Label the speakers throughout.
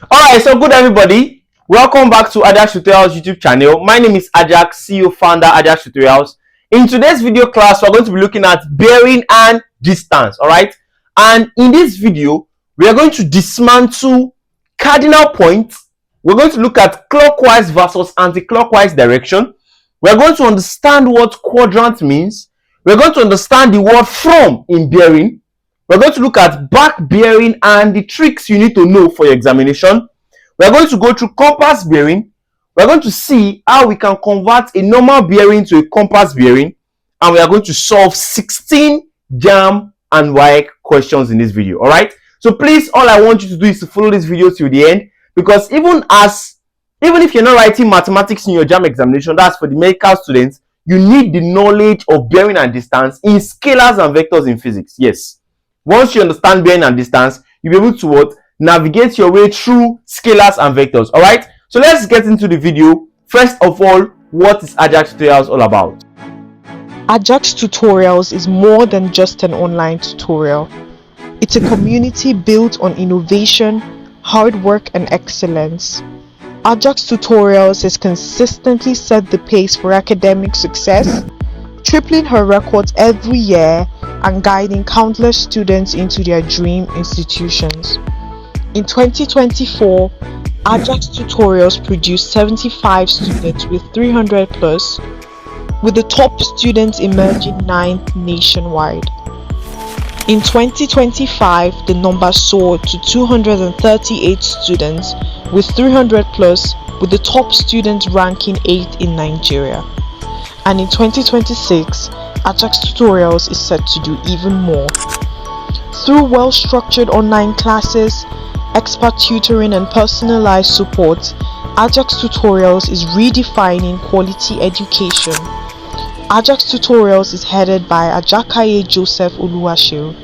Speaker 1: Alright, so good everybody. Welcome back to Ajaks Tutorials YouTube channel. My name is Ajaks, CEO founder Ajaks Tutorials. In today's video class, we're going to be looking at bearing and distance. Alright, and in this video, we are going to dismantle cardinal points. We're going to look at clockwise versus anti-clockwise direction. We're going to understand what quadrant means. We're going to understand the word from in bearing. We're going to look at back bearing and the tricks you need to know for your examination. We're going to go through compass bearing. We're going to see how we can convert a normal bearing to a compass bearing. And we are going to solve 16 JAMB and WAEC questions in this video. Alright? So please, all I want you to do is to follow this video till the end. Because even if you're not writing mathematics in your JAMB examination, that's for the medical students, you need the knowledge of bearing and distance in scalars and vectors in physics. Yes. Once you understand bearing and distance, you'll be able to navigate your way through scalars and vectors. All right, so let's get into the video. First of all, what is Ajaks Tutorials all about?
Speaker 2: Ajaks Tutorials is more than just an online tutorial. It's a community built on innovation, hard work, and excellence. Ajaks Tutorials has consistently set the pace for academic success, tripling her records every year and guiding countless students into their dream institutions. In 2024, Ajaks Tutorials produced 75 students with 300 plus, with the top students emerging 9th nationwide. In 2025, the number soared to 238 students with 300 plus, with the top students ranking 8th in Nigeria. And in 2026, Ajaks Tutorials is set to do even more. Through well-structured online classes, expert tutoring and personalized support, Ajaks Tutorials is redefining quality education. Ajaks Tutorials is headed by Ajakaye Joseph Oluwaseun,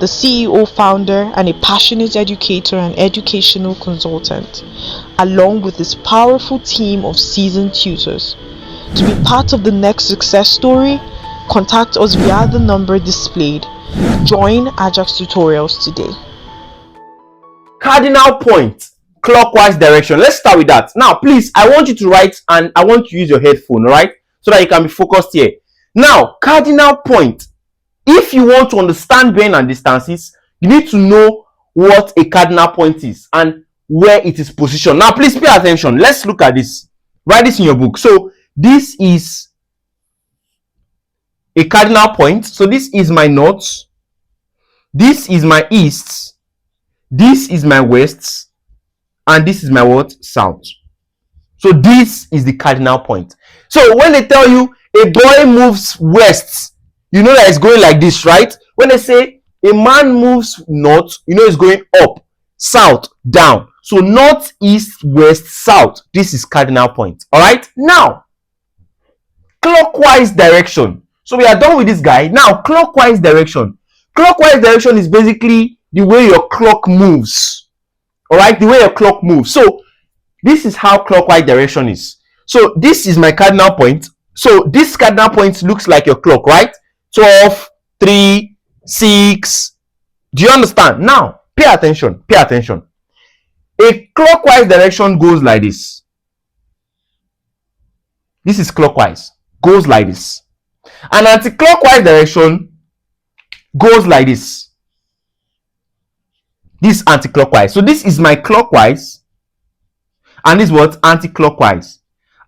Speaker 2: the CEO, founder, and a passionate educator and educational consultant, along with his powerful team of seasoned tutors. To be part of the next success story, contact us via the number displayed. Join Ajaks Tutorials today.
Speaker 1: Cardinal point, clockwise direction. Let's start with that. Now, please, I want you to write and I want you to use your headphone, all right? So that you can be focused here. Now, cardinal point. If you want to understand bearing and distances, you need to know what a cardinal point is and where it is positioned. Now, please pay attention. Let's look at this. Write this in your book. So, this is a cardinal point. So this is my north, this is my east, this is my west, and this is my what? South. So this is the cardinal point. So when they tell you a boy moves west, you know that it's going like this, right? When they say a man moves north, you know it's going up, south, down. So north, east, west, south. This is cardinal point. All right, now clockwise direction. So we are done with this guy. Now clockwise direction. Clockwise direction is basically the way your clock moves. All right, the way your clock moves. So this is how clockwise direction is. So this is my cardinal point. So this cardinal point looks like your clock, right? 12, 3, 6. Do you understand? Now pay attention. Pay attention. A clockwise direction goes like this. This is clockwise. Goes like this. An anti-clockwise direction goes like this. This anti-clockwise. So this is my clockwise, and this is what? Anti-clockwise.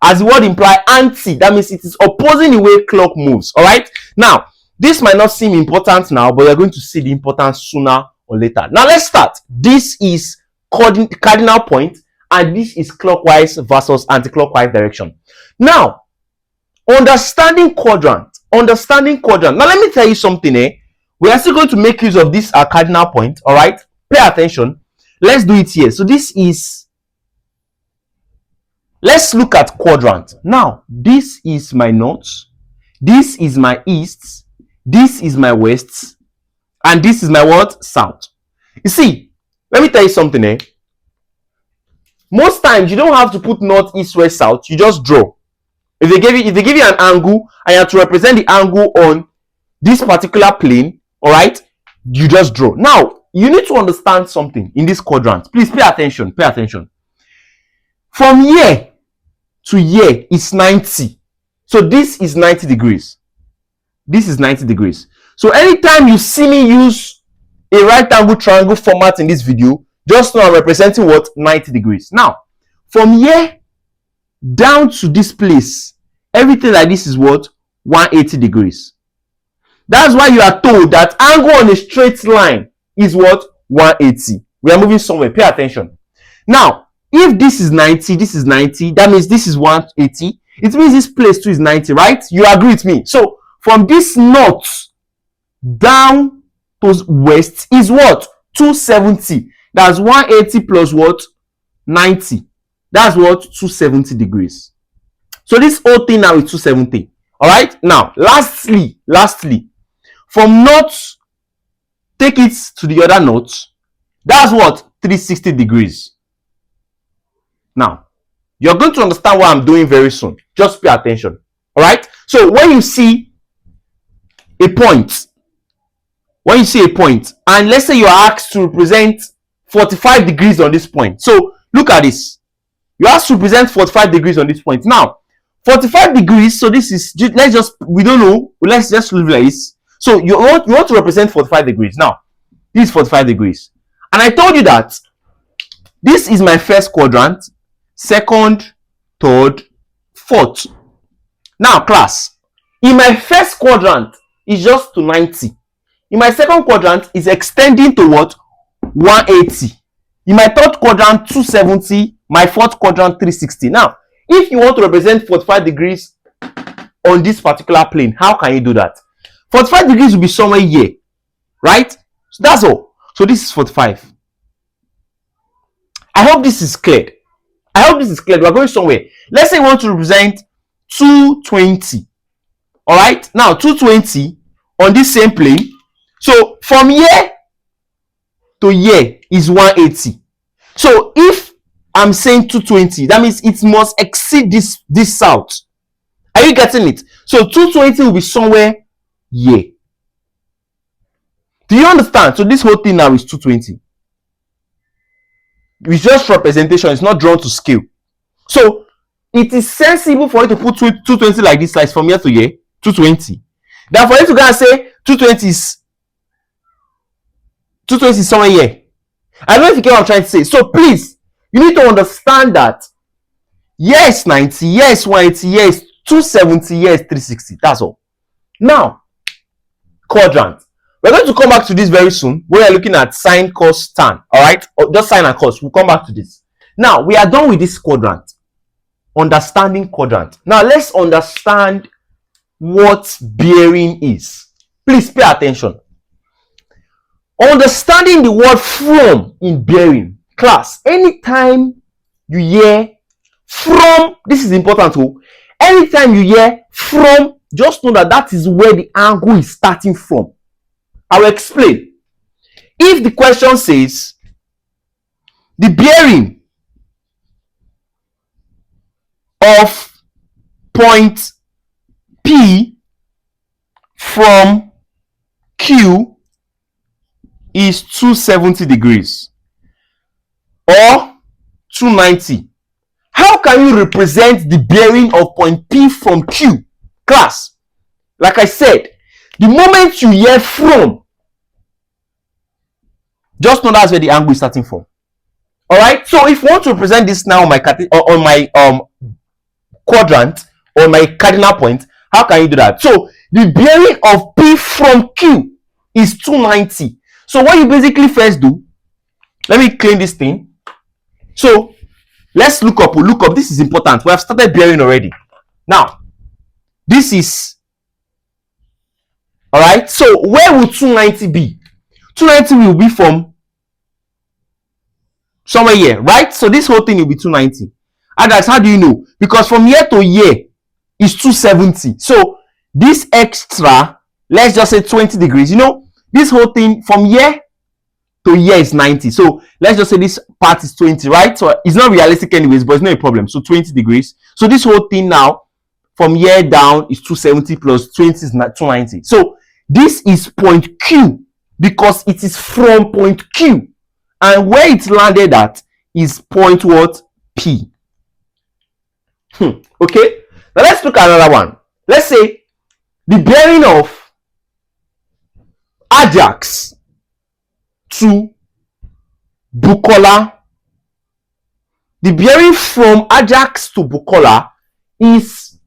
Speaker 1: As the word implies, anti, that means it is opposing the way clock moves. All right. Now this might not seem important now, but you're going to see the importance sooner or later. Now let's start. This is cardinal point, and this is clockwise versus anti-clockwise direction. Now, understanding quadrant. Now let me tell you something. We are still going to make use of this cardinal point. All right, pay attention. Let's do it here. So this is, let's look at quadrant. Now this is my north, this is my east, this is my west, and this is my what? South. You see, let me tell you something. Most times you don't have to put north, east, west, south. You just draw. If they give you an angle and you have to represent the angle on this particular plane, all right, you just draw. Now you need to understand something in this quadrant. Please pay attention. Pay attention. From here to here is 90. So this is 90 degrees. This is 90 degrees. So anytime you see me use a right angle triangle format in this video, just know I'm representing what? 90 degrees. Now, from here down to this place, everything like this is what? 180 degrees. That's why you are told that angle on a straight line is what? 180. We are moving somewhere. Pay attention. Now, if this is 90, this is 90, that means this is 180. It means this place too is 90, right? You agree with me? So, from this north down to west is what? 270. That's 180 plus what? 90. That's what? 270 degrees. So, this whole thing now is 270. All right? Now, lastly, from north, take it to the other north. That's what? 360 degrees. Now, you're going to understand what I'm doing very soon. Just pay attention. All right? So, when you see a point, and let's say you are asked to represent 45 degrees on this point. So, look at this. You are asked to represent 45 degrees on this point. Now, 45 degrees, so this is, we don't know. Let's just leave it like this. So, you want to represent 45 degrees. Now, this is 45 degrees. And I told you that this is my first quadrant, second, third, fourth. Now, class, in my first quadrant is just to 90. In my second quadrant is extending to what? 180. In my third quadrant, 270. My fourth quadrant, 360. Now, if you want to represent 45 degrees on this particular plane, how can you do that? 45 degrees will be somewhere here, right? So that's all. So this is 45. I hope this is clear. We are going somewhere. Let's say we want to represent 220. All right. Now 220 on this same plane. So from here to here is 180. So if I'm saying 220, that means it must exceed this south. Are you getting it? So 220 will be somewhere here. Do you understand? So this whole thing now is 220. It's just representation. It's not drawn to scale. So it is sensible for you to put 220 like this, like from here to here, 220. Then for you to go and say 220 is somewhere here. I don't know if you get what I'm trying to say. So please, you need to understand that yes, 90, yes, 180, yes, 270, yes, 360. That's all. Now, quadrant. We're going to come back to this very soon. We are looking at sine, cos, tan. All right, or just sine and cos. We'll come back to this. Now we are done with this quadrant. Understanding quadrant. Now let's understand what bearing is. Please pay attention. Understanding the word from in bearing. Class, anytime you hear from, this is important too. Anytime you hear from, just know that is where the angle is starting from. I will explain. If the question says the bearing of point P from Q is 270 degrees or 290, how can you represent the bearing of point P from Q? Class, like I said, the moment you hear from, just know that's where the angle is starting from. All right. So if you want to represent this now on my quadrant or my cardinal point, how can you do that? So the bearing of P from Q is 290. So what you basically first do, let me clean this thing. So let's look up. This is important. We have started bearing already. Now this is all right. So where will 290 be? 290 will be from somewhere here, right? So this whole thing will be 290. Ajaks, how do you know? Because from here to here is 270. So this extra, let's just say 20 degrees. You know, this whole thing from here to here is 90. So let's just say this part is 20, right? So it's not realistic anyways, but it's not a problem. So 20 degrees. So this whole thing now from here down is 270 plus 20 is 290. So this is point Q. because it is from point Q, and where it landed at is point what? P. Okay, now let's look at another one. Let's say the bearing of Ajaks to Bukola. The bearing from Ajaks to Bukola is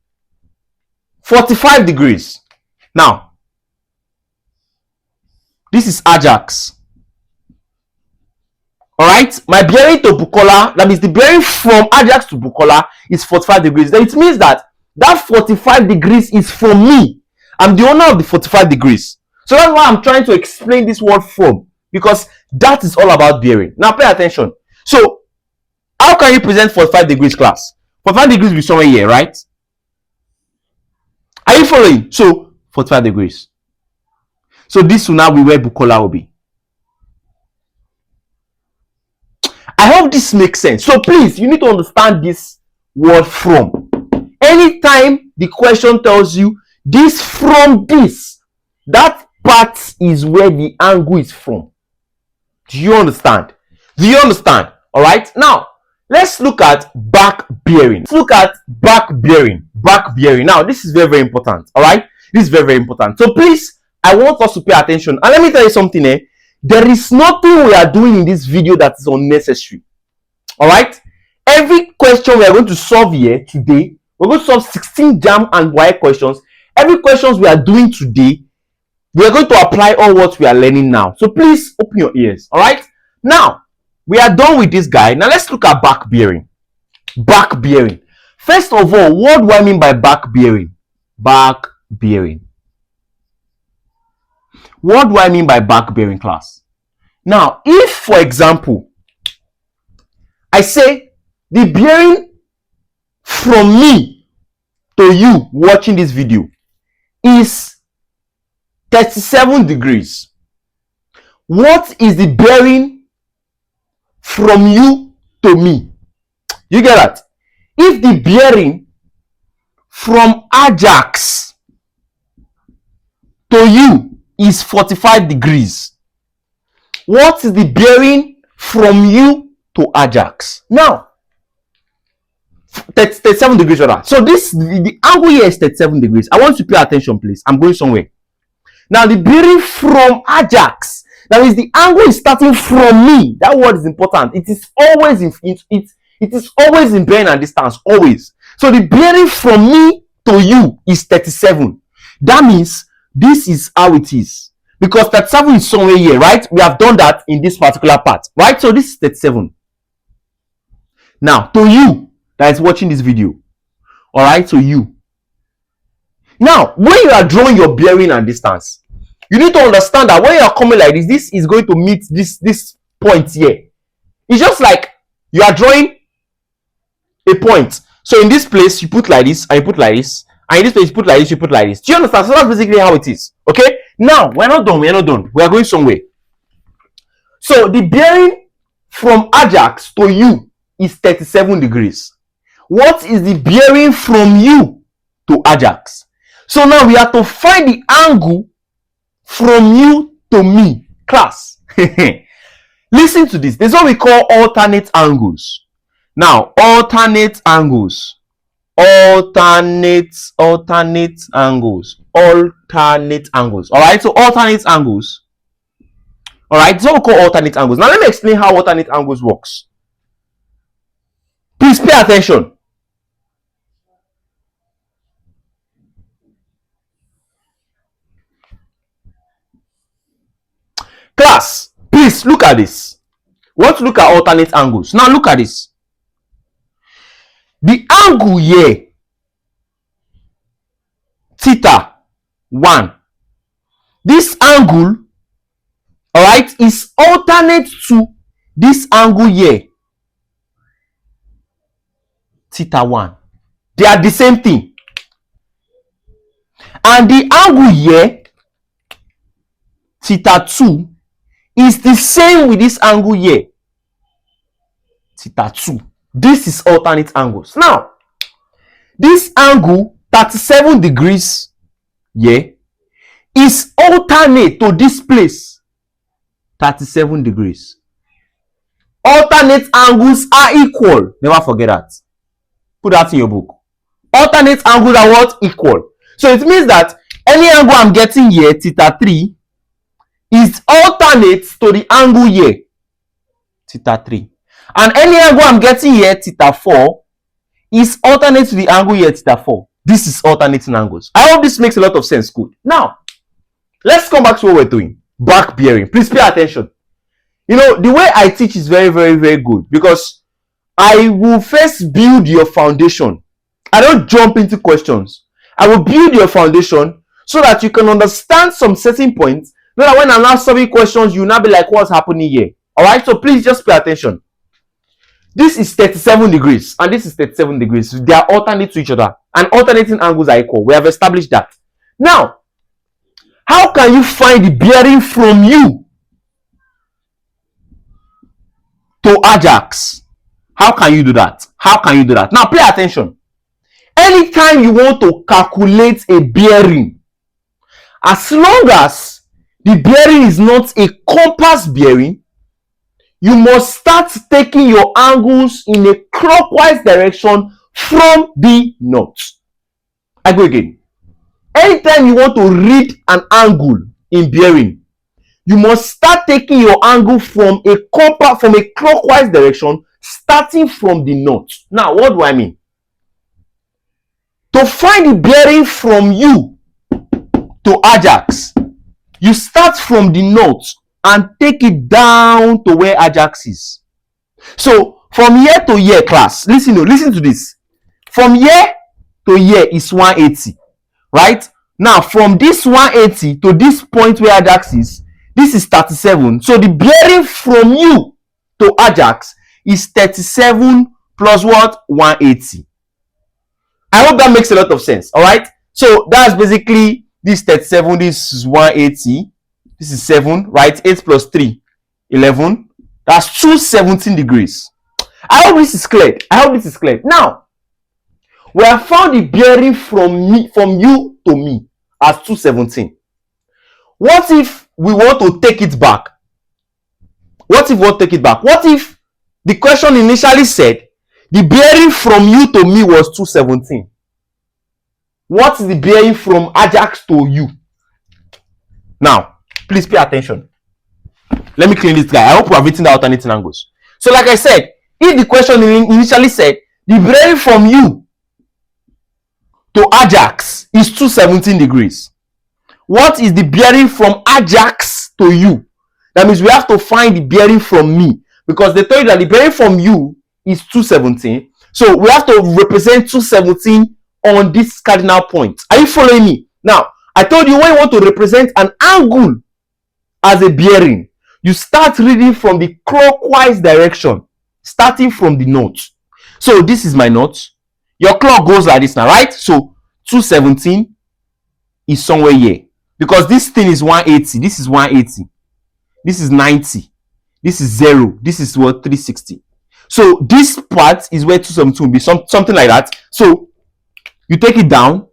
Speaker 1: 45 degrees. Now, this is Ajaks. Alright, my bearing to Bukola, that means the bearing from Ajaks to Bukola is 45 degrees. Then it means that 45 degrees is from me. I'm the owner of the 45 degrees. So that's why I'm trying to explain this word from, because that is all about bearing. Now pay attention. So how can you present 45 degrees, class? 45 degrees will be somewhere here, right? Are you following? So 45 degrees. So this will now be where Bukola will be. I hope this makes sense. So please, you need to understand this word from. Anytime the question tells you this from this, that part is where the angle is from. Do you understand? Do you understand? All right. Now, let's look at back bearing. Let's look at back bearing. Back bearing. Now, this is very, very important. All right. This is very, very important. So please, I want us to pay attention. And let me tell you something, there is nothing we are doing in this video that is unnecessary. All right. Every question we are going to solve here today, we're going to solve 16 JAMB and WAEC questions. Every questions we are doing today, we are going to apply all what we are learning now. So please open your ears. All right. Now, we are done with this guy. Now let's look at back bearing. Back bearing. First of all, what do I mean by back bearing? Back bearing. What do I mean by back bearing, class? Now, if, for example, I say the bearing from me to you watching this video is 37 degrees. What is the bearing from you to me? You get that? If the bearing from Ajaks to you is 45 degrees, what is the bearing from you to Ajaks? Now, 37 degrees rather. So this, the angle here is 37 degrees. I want you to pay attention, please. I'm going somewhere. Now, the bearing from Ajaks, that means the angle is starting from me. That word is important. It is always in it is always in bearing and distance, always. So the bearing from me to you is 37. That means this is how it is, because 37 is somewhere here, right? We have done that in this particular part, right? So this is 37. Now, to you that is watching this video, all right, to you. Now, when you are drawing your bearing and distance, you need to understand that when you are coming like this, this is going to meet this point here. It's just like you are drawing a point. So in this place, you put like this, and you put like this, and in this place, you put like this, you put like this. Do you understand? So that's basically how it is. Okay? Now, we're not done. We're not done. We are going somewhere. So the bearing from Ajaks to you is 37 degrees. What is the bearing from you to Ajaks? So now we have to find the angle from you to me. Class, listen to this. This is what we call alternate angles. Now, alternate angles. Alternate angles. Alternate angles. Alright, so alternate angles. Alright, so we call alternate angles. Now let me explain how alternate angles works. Please pay attention. Class, please look at this. We want to look at alternate angles. Now look at this. The angle here, theta 1. This angle, all right, is alternate to this angle here, theta 1. They are the same thing. And the angle here, theta 2, is the same with this angle here, theta 2. This is alternate angles. Now, this angle 37 degrees here is alternate to this place, 37 degrees. Alternate angles are equal. Never forget that. Put that in your book. Alternate angles are what? Equal. So it means that any angle I'm getting here, theta 3, is alternate to the angle here, theta 3. And any angle I'm getting here, theta 4, is alternate to the angle here, theta 4. This is alternating angles. I hope this makes a lot of sense. Good. Now, let's come back to what we're doing. Back bearing. Please pay attention. You know, the way I teach is very, very, very good because I will first build your foundation. I don't jump into questions. I will build your foundation so that you can understand some certain points. So that when I'm now solving questions, you'll not be like, what's happening here? Alright, so please just pay attention. This is 37 degrees and this is 37 degrees. They are alternate to each other and alternating angles are equal. We have established that. Now, how can you find the bearing from you to Ajaks? How can you do that? How can you do that? Now, pay attention. Anytime you want to calculate a bearing, as long as the bearing is not a compass bearing, you must start taking your angles in a clockwise direction from the north. I go again. Anytime you want to read an angle in bearing, you must start taking your angle from a clockwise direction, starting from the north. Now, what do I mean? To find the bearing from you to Ajaks, you start from the north and take it down to where Ajaks is. So, from here to here, class, listen to this. From here to here is 180, right? Now, from this 180 to this point where Ajaks is, this is 37. So, the bearing from you to Ajaks is 37 plus what? 180. I hope that makes a lot of sense, all right? So, that's basically this 37, this is 180, this is 7, right? 8 plus 3, 11. That's 217 degrees. I hope this is clear. Now, we have found the bearing from you to me as 217. What if we want to take it back? What if the question initially said the bearing from you to me was 217? What is the bearing from Ajaks to you? Now, please pay attention. Let me clean this guy. I hope we have written the alternating angles. So, like I said, if the question initially said the bearing from you to Ajaks is 217 degrees, what is the bearing from Ajaks to you? That means we have to find the bearing from me because they told you that the bearing from you is 217. So we have to represent 217 on this cardinal point. Are you following me? Now, I told you when you want to represent an angle as a bearing, you start reading from the clockwise direction, starting from the north. So this is my north. Your clock goes like this now, right? So 217 is somewhere here. Because this thing is 180. This is 180. This is 90. This is 0. This is what? 360. So this part is where 217 will be. Something like that. So you take it down.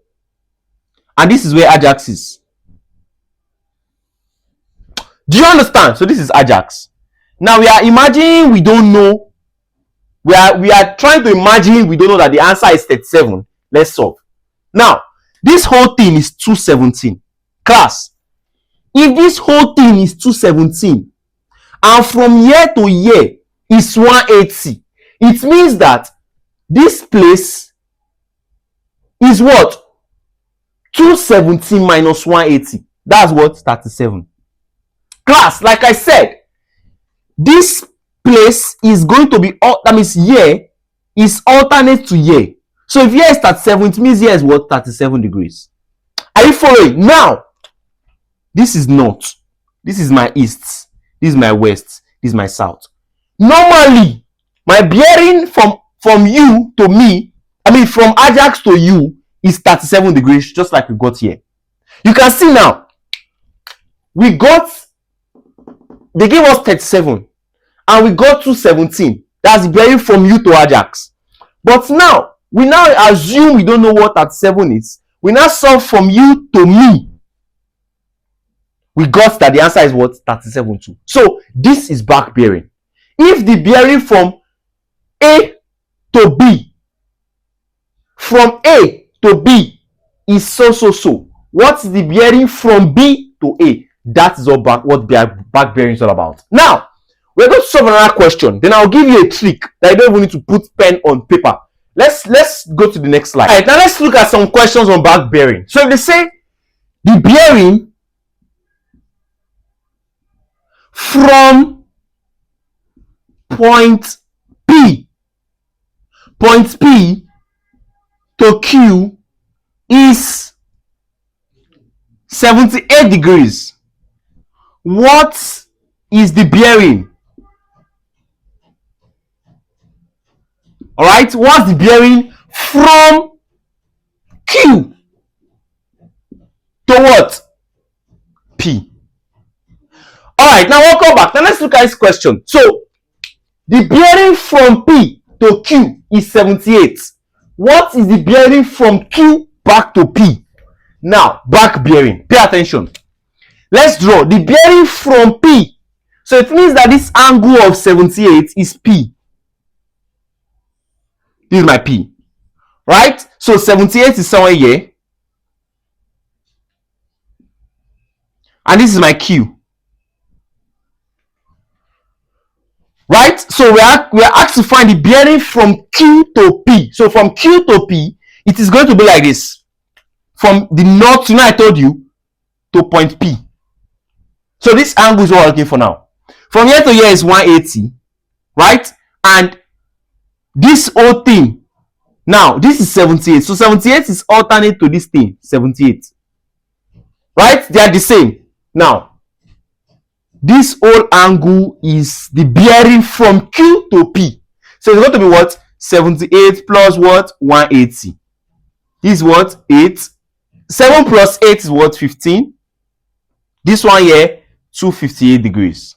Speaker 1: And this is where Ajaks is. Do you understand? So this is Ajaks. Now we are imagining we don't know. We are trying to imagine we don't know that the answer is 37. Let's solve. Now, this whole thing is 217. Class, if this whole thing is 217 and from here to here is 180, it means that this place is what? 217 minus 180. That's what? 37. Class, like I said, this place is going to be, that means here is alternate to here. So if here is 37, it means here is what? 37 degrees. Are you following? Now, this is north. This is my east. This is my west. This is my south. Normally, my bearing from you to me, from Ajaks to you is 37 degrees, just like we got here. You can see now, they gave us 37 and we got 217. That's the bearing from you to Ajaks. But now, we now assume we don't know what 37 is. We now solve from you to me. we got that the answer is what? 37.2. So this is back bearing. If the bearing from A to B, from A to B is so, what's the bearing from B to A? That is what back bearing is all about. Now, we're going to solve another question. Then I'll give you a trick that you don't even need to put pen on paper. Let's go to the next slide. All right, now let's look at some questions on back bearing. So if they say the bearing from point P to Q is 78 degrees. What is the bearing? All right, what's the bearing from Q to what? P. All right, now we'll go back. Now let's look at this question. So the bearing from P to Q is 78. What is the bearing from Q back to P? Now, back bearing. Pay attention. Let's draw the bearing from P. So it means that this angle of 78 is P. This is my P. Right? So 78 is somewhere here. And this is my Q. Right? So we are asked to find the bearing from Q to P. So from Q to P, it is going to be like this. From the north, I told you, to point P. So this angle is what we're looking for now. From here to here is 180. Right? And this whole thing, now this is 78. So 78 is alternate to this thing, 78. Right? They are the same. Now, this whole angle is the bearing from Q to P. So it's going to be what? 78 plus what? 180. This is what? 8. 7 plus 8 is what? 15. This one here, 258 degrees.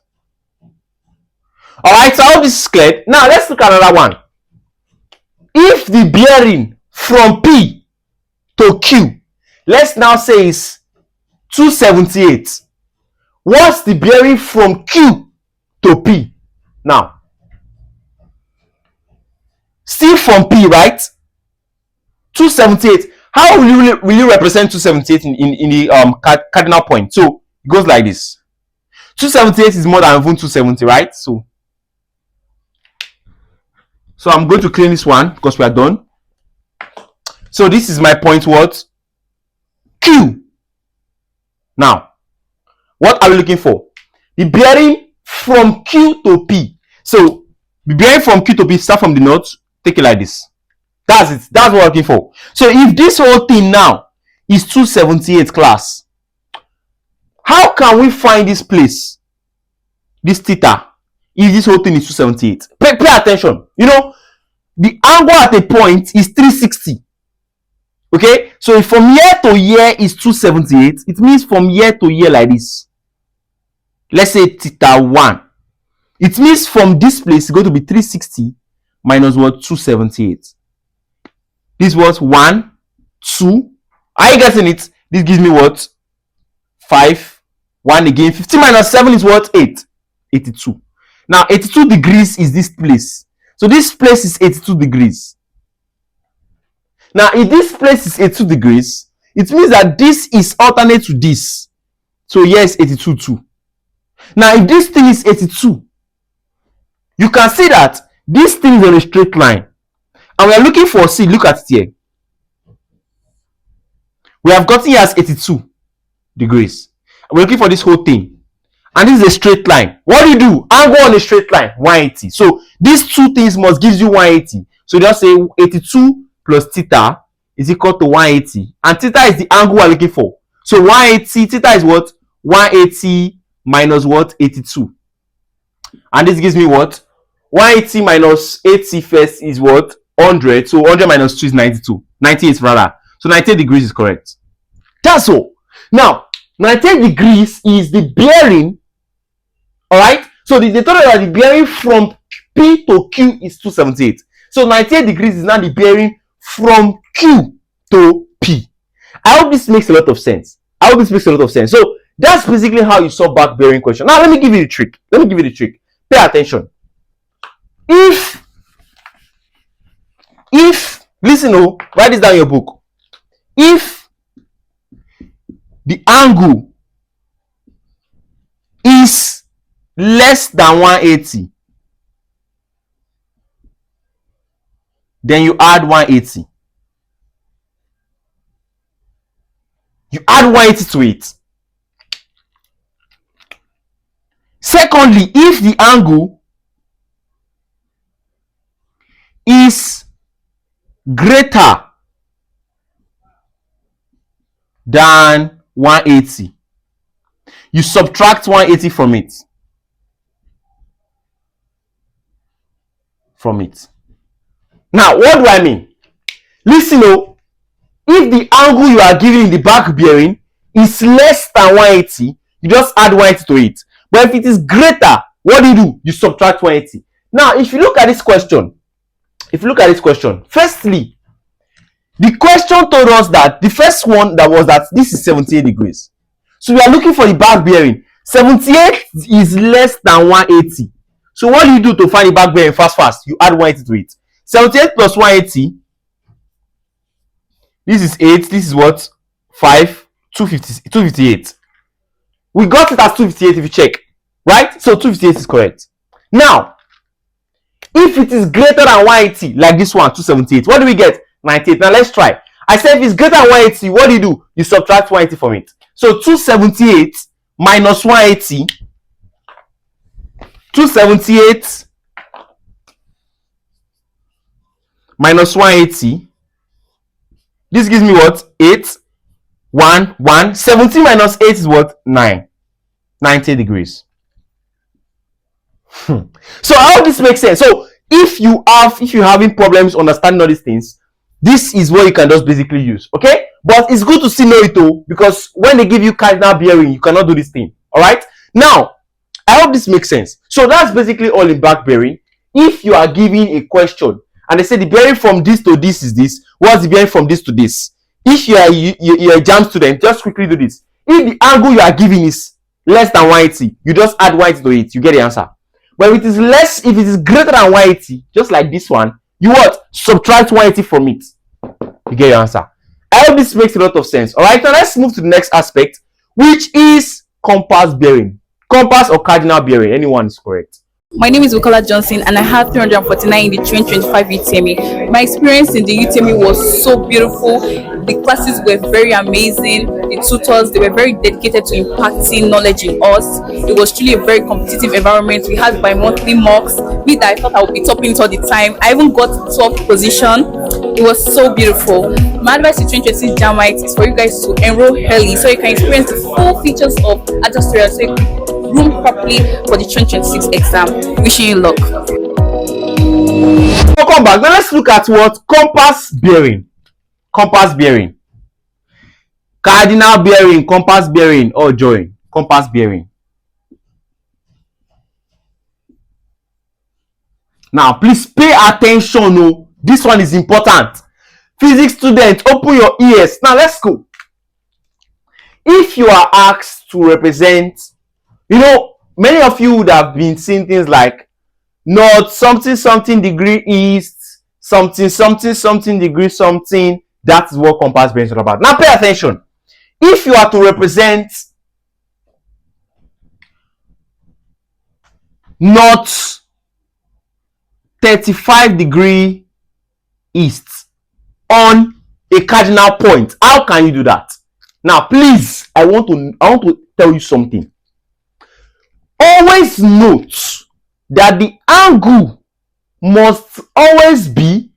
Speaker 1: Alright, so I hope this is clear. Now let's look at another one. If the bearing from P to Q, let's now say is 278. What's the bearing from Q to P? Now, still from P, right? 278. How will you represent 278 in the cardinal point? So it goes like this. 278 is more than even 270, right? So I'm going to clean this one because we are done. So this is my point what? Q. Now, what are we looking for? The bearing from Q to P. So the bearing from Q to P, start from the north, take it like this. That's it. That's what we're looking for. So if this whole thing now is 278 class, how can we find this place, this theta, if this whole thing is 278? Pay attention. You know, the angle at a point is 360. Okay, so if from here to here is 278, it means from here to here like this. Let's say theta 1. It means from this place it's going to be 360 minus what? 278. This was 1, 2. Are you getting it? This gives me what? 5. 1 again. 15 minus 7 is what? 8. 82. Now 82 degrees is this place. So this place is 82 degrees. Now, if this place is 82 degrees, it means that this is alternate to this. So here is 82 too. Now, if this thing is 82, you can see that this thing is on a straight line. And we are looking for, see, look at it here. We have gotten here as 82 degrees. We're looking for this whole thing. And this is a straight line. What do you do? Angle on a straight line, 180. So these two things must give you 180. So just say 82 plus theta is equal to 180. And theta is the angle we're looking for. So 180, theta is what? 180 minus what? 82. And this gives me what? 180 minus 80 first is what? 100. So 100 minus 2 is 92. 98 rather. So 98 degrees is correct. That's all. Now, 98 degrees is the bearing. Alright? So they told us that the bearing from P to Q is 278. So 98 degrees is now the bearing from Q to P. I hope this makes a lot of sense. So That's basically how you solve back bearing question. Now let me give you the trick. Pay attention. If listen, oh, write this down in your book. If the angle is less than 180, then you add 180. You add 180 to it. Secondly, if the angle is greater than 180, you subtract 180 from it. Now, what do I mean? Listen, oh, if the angle you are giving in the back bearing is less than 180, you just add 180 to it. But if it is greater, what do? You subtract 180. Now, if you look at this question, firstly, the question told us that the first one that was that this is 78 degrees. So we are looking for the back bearing. 78 is less than 180. So what do you do to find the back bearing fast? You add 180 to it. 78 plus 180. This is 8. This is what? 5. 258. We got it as 258 if you check. Right? So 258 is correct. Now, if it is greater than 180, like this one, 278, what do we get? 98. Now let's try. I said if it's greater than 180, what do? You subtract 180 from it. So 278 minus 180. 278 minus 180. This gives me what? 8. 1, 1. 17 minus 8 is what? 9. 90 degrees. So how this makes sense? So if you're having problems understanding all these things, this is what you can just basically use. Okay, but it's good to see know it though, because when they give you cardinal bearing, you cannot do this thing. All right, now I hope this makes sense. So that's basically all in back bearing. If you are giving a question and they say the bearing from this to this is this, what's the bearing from this to this? If you're a JAMB student, just quickly do this. If the angle you are giving is less than 180, you just add 180 to it, you get the answer. But if it is greater than 180, just like this one, you what? Subtract 180 from it. You get your answer. I hope this makes a lot of sense. All right, now let's move to the next aspect, which is compass bearing. Compass or cardinal bearing, anyone is correct.
Speaker 3: My name is Bukola Johnson and I have 349 in the 2025 UTME. My experience in the UTME was so beautiful. The classes were very amazing. The tutors, they were very dedicated to impacting knowledge in us. It was truly a very competitive environment. We had bi-monthly mocks. Me that I thought I would be topping it all the time. I even got 12th position. It was so beautiful. My advice to 2026 JAMB is for you guys to enroll early so you can experience the full features of Ajaks tutorial, so you can room properly for the 2026 exam. Wishing you luck.
Speaker 1: Welcome back. Now let's look at what compass bearing. Compass bearing. Cardinal bearing, compass bearing, or join. Compass bearing. Now, please pay attention. Oh, this one is important. Physics students, open your ears. Now, let's go. If you are asked to represent, many of you would have been seeing things like north something degree east something degree something. That is what compass bearing is all about. Now, pay attention. If you are to represent north 35 degree east on a cardinal point, how can you do that? Now, please, I want to tell you something. Always note that the angle must always be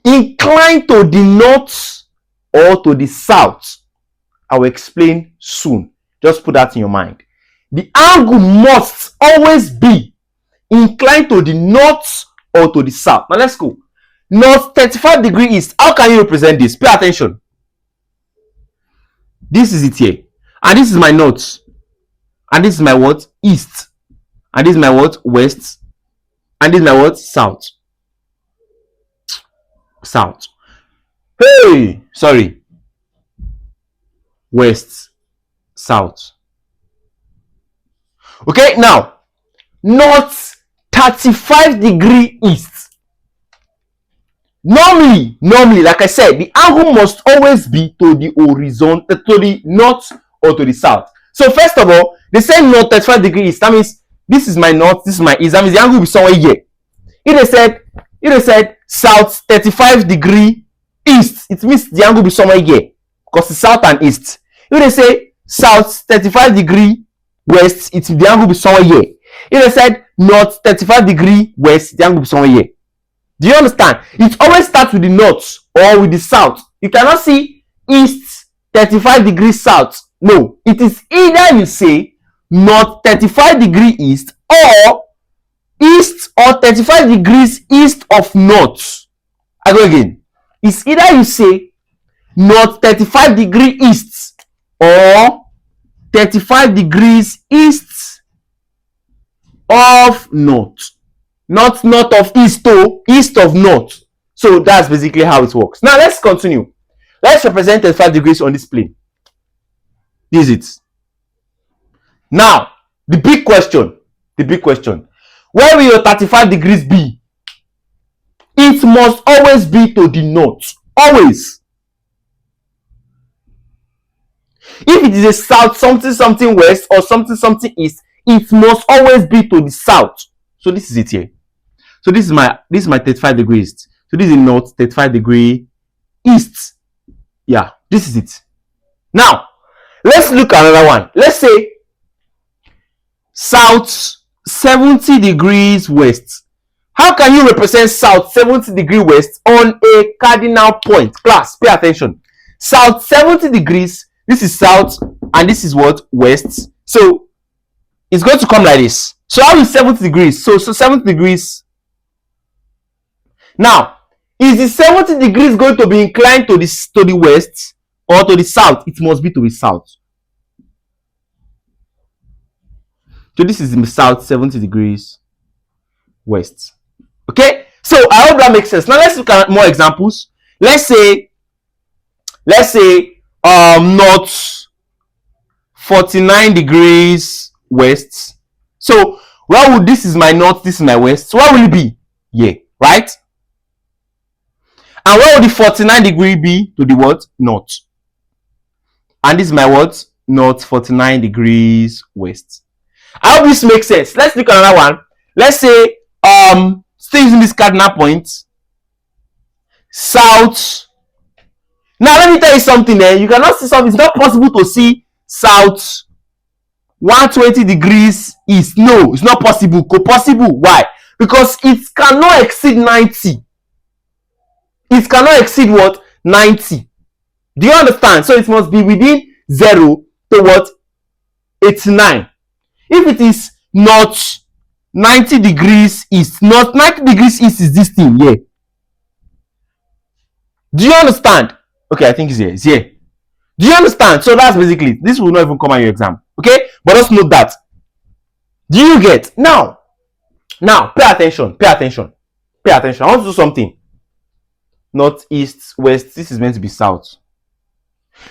Speaker 1: inclined to the north or to the south. I will explain soon. Just put that in your mind. The angle must always be inclined to the north or to the south. Now let's go. North 35 degree east. How can you represent this? Pay attention. This is it here. And this is my north. And this is my what? East. And this is my what? West. And this is my what? South. South. Hey! Sorry. west, south. Okay, now north 35 degree east. Normally, like I said, the angle must always be to the horizon, to the north or to the south. So first of all, they say north 35 degree east. That means this is my north, this is my east. That means the angle will be somewhere here. If they said south 35 degree east, it means the angle will be somewhere here because it's south and east. If they say south 35 degree west, the angle will be somewhere here. If they said north 35 degree west, the angle will be somewhere here. Do you understand? It always starts with the north or with the south. You cannot see east 35 degrees south. No, it is either you say north 35 degree east or east or 35 degrees east of north. I go again. It's either you say north 35 degree east or 35 degrees east of north. Not north of east, to east of north. So that's basically how it works. Now let's continue. Let's represent 35 degrees on this plane. This is it. Now, the big question. Where will your 35 degrees be? It must always be to the north. Always. If it is a south, something west, or something east, it must always be to the south. So this is it here. So this is my 35 degrees. So this is north 35 degree east. Yeah, this is it. Now, let's look at another one. Let's say south 70 degrees west. How can you represent south 70 degree west on a cardinal point? Class, pay attention. South 70 degrees, this is south and this is what? West. So it's going to come like this. So how is 70 degrees? So 70 degrees. Now, is the 70 degrees going to be inclined to the west or to the south? It must be to the south. So this is the south 70 degrees west. Okay, so I hope that makes sense. Now let's look at more examples. Let's say north 49 degrees west. So where would this is my north, this is my west. So where will it be? Yeah, right? And where would the 49 degree be to the what? North. And this is my what? North 49 degrees west. I hope this makes sense. Let's look at another one. Let's say still using this cardinal point. South. Now let me tell you something there. You cannot see something. It's not possible to see south 120 degrees east. No, it's not possible. Possible. Why? Because it cannot exceed 90. It cannot exceed what? 90. Do you understand? So it must be within 0 to what? 89. If it is not 90 degrees east, not 90 degrees east is this thing here. Do you understand? Okay, I think it's here. It's here. Do you understand? So that's basically it. This will not even come on your exam. Okay? But just note that. Do you get? Now, pay attention. I want to do something. North, east, west. This is meant to be south.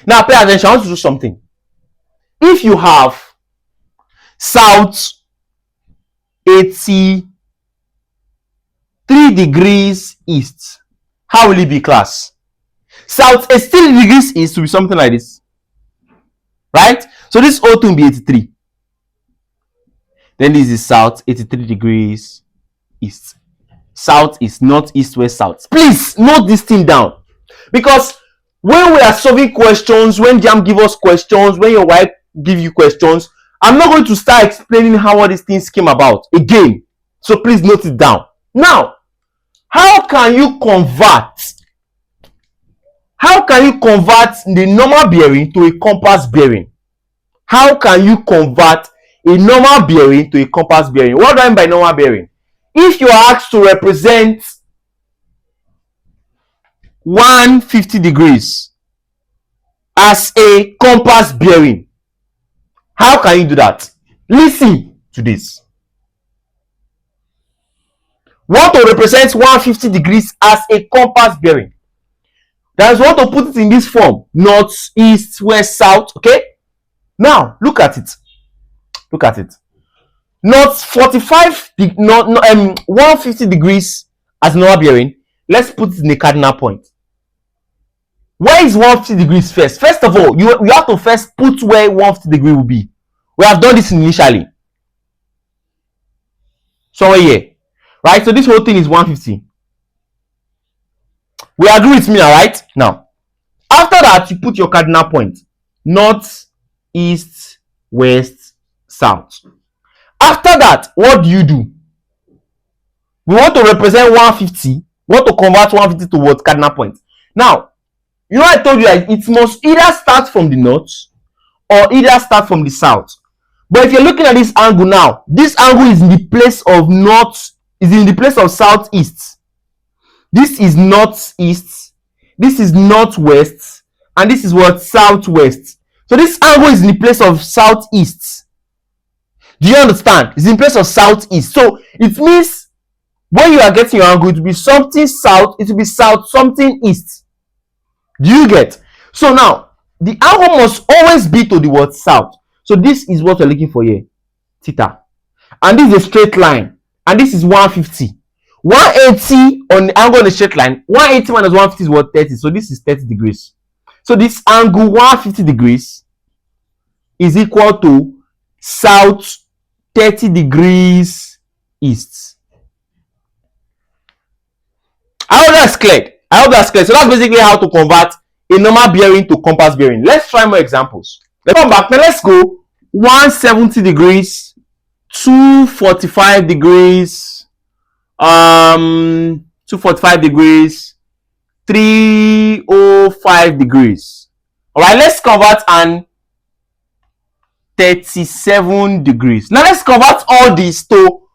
Speaker 1: Now, pay attention. I want to do something. If you have south 83 degrees east, how will it be, class? South 83 degrees east will be something like this. Right? So this O2 will be 83. Then this is south 83 degrees east. South is north, east, west, south. Please note this thing down. Because when we are solving questions, when JAMB give us questions, when your wife give you questions, I'm not going to start explaining how all these things came about again. So please note it down. Now, how can you convert the normal bearing to a compass bearing? How can you convert a normal bearing to a compass bearing? What do I mean by normal bearing? If you are asked to represent 150 degrees as a compass bearing, how can you do that? Listen to this. Want to represent 150 degrees as a compass bearing. That's what to put it in this form: north, east, west, south. Okay. Now look at it. Look at it. North 150 degrees as normal bearing. Let's put it in a cardinal point. Where is 150 degrees first? First of all, you have to first put where 150 degree will be. We have done this initially. Somewhere here. Right? So this whole thing is 150. We agree with me now, right? Now, after that, you put your cardinal point. North, east, west, south. After that, what do? We want to represent 150. We want to convert 150 to what? Cardinal point. Now, you know I told you that it must either start from the north or either start from the south. But if you're looking at this angle now, this angle is in the place of north, is in the place of southeast. This is northeast, this is northwest, and this is what? Southwest. So this angle is in the place of southeast. Do you understand? It's in place of southeast. So it means when you are getting your angle, it will be something south, it will be south, something east. Do you get? So now the angle must always be to the what? South. So this is what we're looking for here, theta. And this is a straight line, and this is 150. 180 on the angle on the straight line. 180 minus 150 is what? 30. So this is 30 degrees. So this angle 150 degrees is equal to south 30 degrees east. I hope that's clear. I hope that's clear. So that's basically how to convert a normal bearing to compass bearing. Let's try more examples. Let's come back. Now let's go 170 degrees, 245 degrees, 245 degrees, 305 degrees. All right, let's convert an 37 degrees. Now let's convert all these to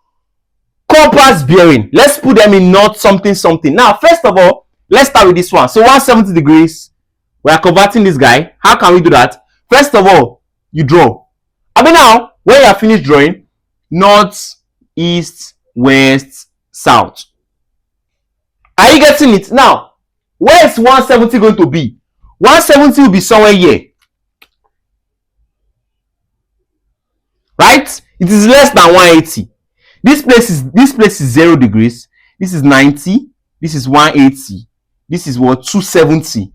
Speaker 1: compass bearing. Let's put them in north something something. Now first of all, let's start with this one. So 170 degrees, we are converting this guy. How can we do that? First of all, you draw. Now when you are finished drawing, north, east, west, south. Are you getting it? Now where is 170 going to be? 170 will be somewhere here, right? It is less than 180. This place is 0 degrees. This is 90. This is 180. This is what? 270.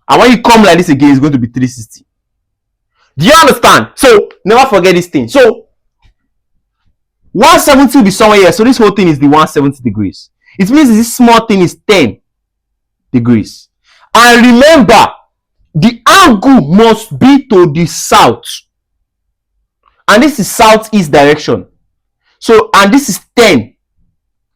Speaker 1: And when you come like this again, it's going to be 360. Do you understand? So never forget this thing. So 170 will be somewhere here. So this whole thing is the 170 degrees. It means this small thing is 10 degrees. And remember, the angle must be to the south. And this is southeast direction. So, and this is 10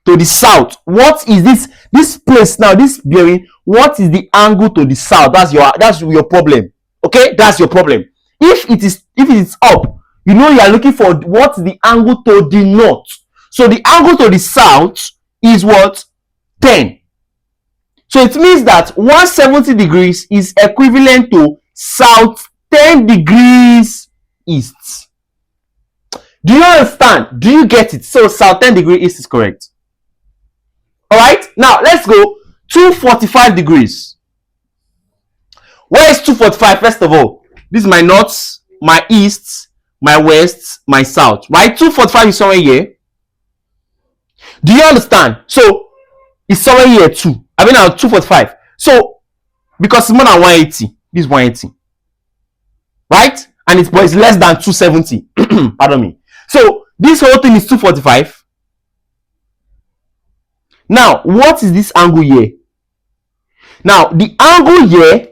Speaker 1: to the south. What is this place now, this bearing? What is the angle to the south? That's your problem. Okay, that's your problem. If it is up, you know you are looking for what's the angle to the north. So the angle to the south is what? 10. So it means that 170 degrees is equivalent to south 10 degrees east. Do you understand? Do you get it? So south 10 degrees east is correct. All right. Now let's go 245 degrees. Where is 245? First of all, this is my north, my east, my west, my south. Right? 245 is somewhere here. Do you understand? So it's somewhere here too. Now 245. So because it's more than 180, this is 180. Right? And it's less than 270. Pardon me. So this whole thing is 245. Now, what is this angle here? Now, the angle here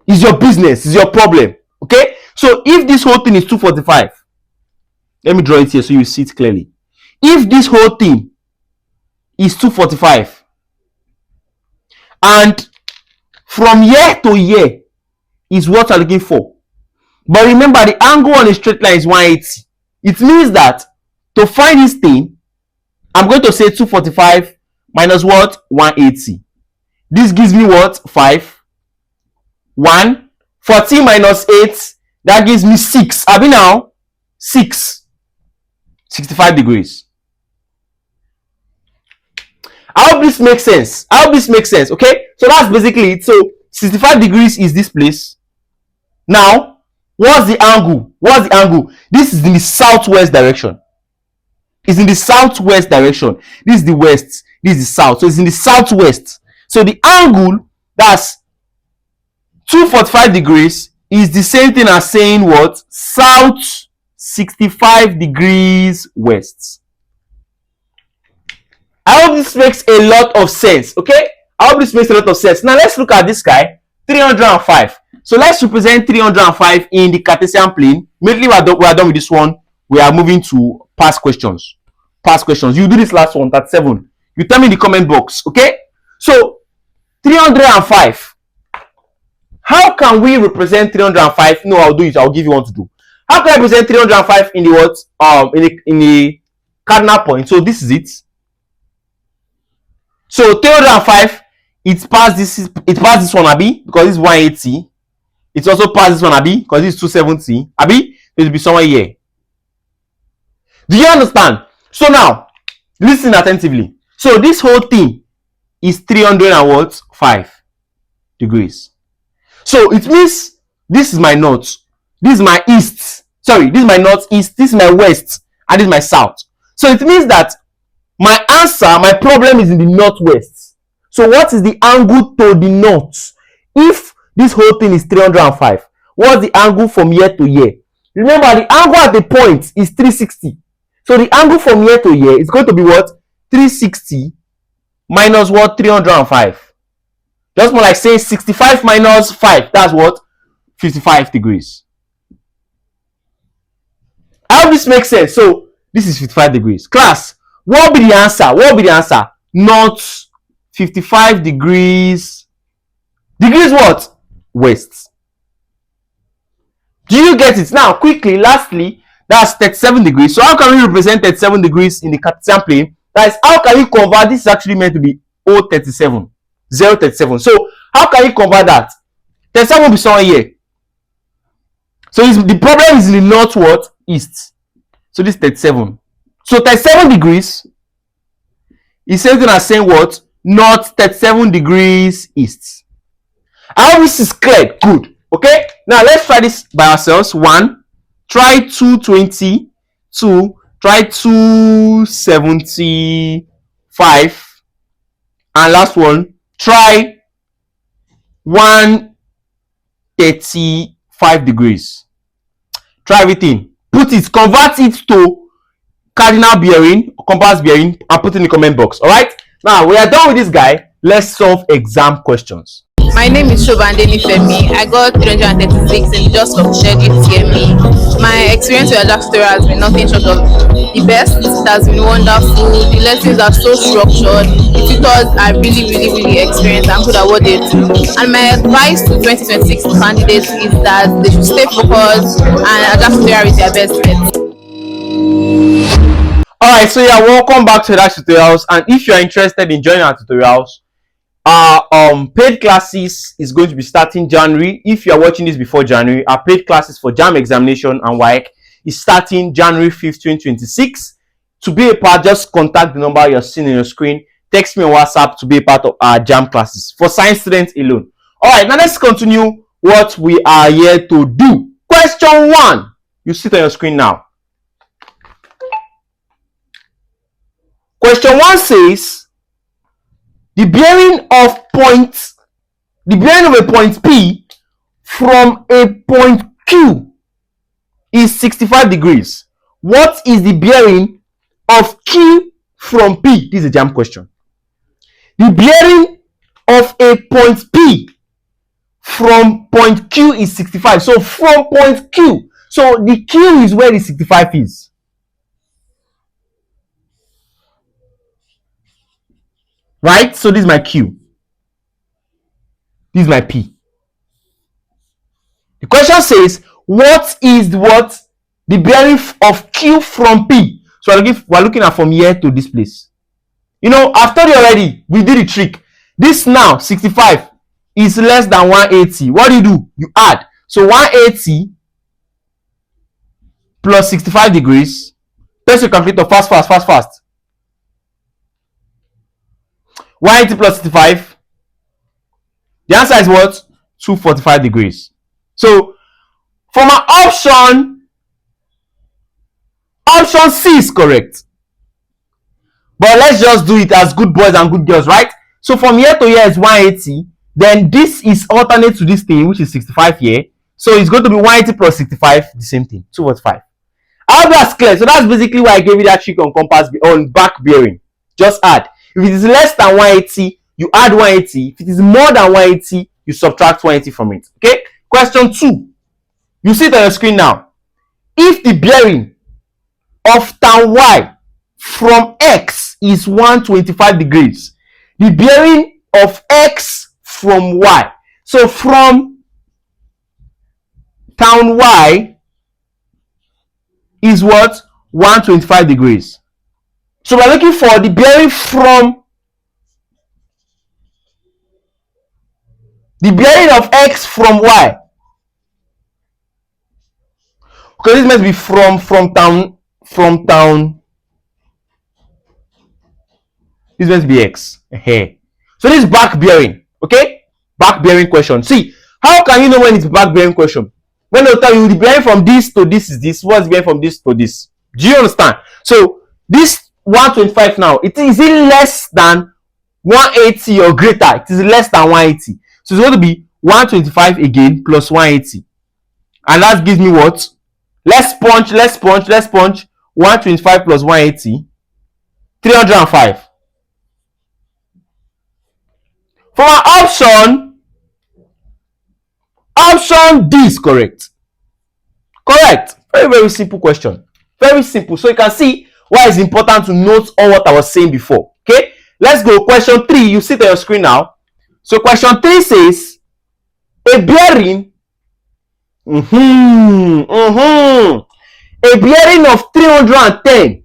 Speaker 1: is your business, is your problem. Okay? So if this whole thing is 245, let me draw it here so you see it clearly. If this whole thing is 245, and from here to here is what you're looking for. But remember, the angle on a straight line is 180. It means that to find this thing, I'm going to say 245 minus what? 180. This gives me what? 5. 1. 14 minus 8. That gives me 6. Now 6. 65 degrees. I hope this makes sense. I hope this makes sense. Okay, so that's basically it. So 65 degrees is this place. Now, what's the angle? What's the angle? This is in the southwest direction. It's in the southwest direction. This is the west. This is the south. So it's in the southwest. So the angle, that's 245 degrees, is the same thing as saying what? South 65 degrees west. I hope this makes a lot of sense. Okay, I hope this makes a lot of sense. Now let's look at this guy, 305. So let's represent 305 in the Cartesian plane. Immediately we are done with this one, we are moving to past questions. Past questions. You do this last one, that's 7. You tell me in the comment box. Okay, so 305. How can we represent 305? No, I'll do it. I'll give you one to do. How can I represent 305 in the what? In the cardinal point? So this is it. So 305, it passed this one, Abi, because this is 180. It's also passed this one, Abi, because this is 270. Abi, it will be somewhere here. Do you understand? So now, listen attentively. So this whole thing is 305 degrees. So it means this is my north, this is my east. Sorry, this is my northeast, this is my west, and this is my south. So it means that my answer, my problem is in the northwest. So what is the angle to the north? If this whole thing is 305, what's the angle from here to here? Remember, the angle at the point is 360. So the angle from here to here is going to be what? 360 minus what? 305. Just more like saying 65 minus 5. That's what? 55 degrees. I hope this makes sense. So this is 55 degrees. Class, what will be the answer? What will be the answer? Not 55 degrees. Degrees what? West. Do you get it? Now, quickly, lastly, that's 37 degrees. So how can we represent 37 degrees in the Cartesian plane? That is, how can you convert? This is actually meant to be 037. 037. So how can you convert that? 37 will be somewhere here. So the problem is in the north what? East. So this is 37. So 37 degrees is same thing as saying what? North 37 degrees east. I hope this is clear. Good. Okay. Now let's try this by ourselves. 1. Try 220. 2. Try 275. And last one. Try 135 degrees. Try everything. Put it, convert it to cardinal bearing, compass bearing, and put it in the comment box. All right. Now we are done with this guy. Let's solve exam questions.
Speaker 3: My name is Shobande Nifemi. I got 336 in just completed UTME. My experience with Ajaks has been nothing short of the best. It has been wonderful. The lessons are so structured. The tutors are really experienced and good at what they do. And my advice to 2026 candidates is that they should stay focused and Ajaks is their best bet.
Speaker 1: Alright, so yeah, welcome back to Ajaks Tutorials. And if you're interested in joining our tutorials, our paid classes is going to be starting January. If you are watching this before January, our paid classes for JAMB examination and WAEC is starting January 5th, 2026. To be a part, just contact the number you're seeing on your screen. Text me on WhatsApp to be a part of our JAMB classes for science students alone. Alright, now let's continue what we are here to do. Question 1. You see it on your screen now. Question 1 says, the bearing of a point P from a point Q is 65 degrees. What is the bearing of Q from P? This is a JAMB question. The bearing of a point P from point Q is 65. So from point Q. So the Q is where the 65 is. Right? So this is my Q. This is my P. The question says, what is the bearing of Q from P? So we're looking at from here to this place. You know, I've told you already, we did the trick. This now, 65, is less than 180. What do? You add. So 180 plus 65 degrees. Press your calculator fast. 180 plus 65. The answer is what? 245 degrees. So for my option C is correct. But let's just do it as good boys and good girls, right? So from here to here is 180. Then this is alternate to this thing, which is 65 here. So it's going to be 180 plus 65, the same thing, 245. I hope that's clear. So that's basically why I gave you that trick on back bearing. Just add. If it is less than 180, you add 180. If it is more than 180, you subtract 180 from it. Okay? Question 2. You see it on your screen now. If the bearing of tan Y from X is 125 degrees, the bearing of X from Y. So from tan Y is what? 125 degrees. So we're looking for the bearing from the bearing of X from Y. Okay, this must be from town. This must be X. So this is back bearing. Okay, back bearing question. See, how can you know when it's back bearing question? When they'll tell you the bearing from this to this is this. What's the bearing from this to this? Do you understand? So this 125 now, is it less than 180 or greater? It is less than 180. So it's going to be 125 again plus 180. And that gives me what? Let's punch. 125 plus 180. 305. For my option D is correct. Correct. Very, very simple question. Very simple. So you can see why it's important to note all what I was saying before. Okay, let's go. Question 3. You see it on your screen now. So question 3 says a bearing a bearing of 310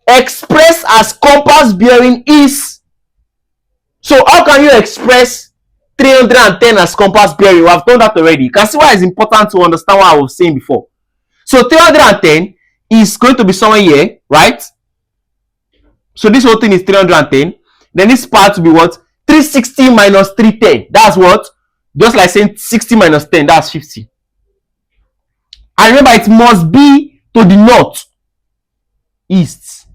Speaker 1: expressed as compass bearing is. So how can you express 310 as compass bearing? We have done that already. You can see why it's important to understand what I was saying before. So 310 is going to be somewhere here, right? So this whole thing is 310. Then this part will be what? 360 minus 310. That's what? Just like saying 60 minus 10, that's 50. And remember, it must be to the north, east,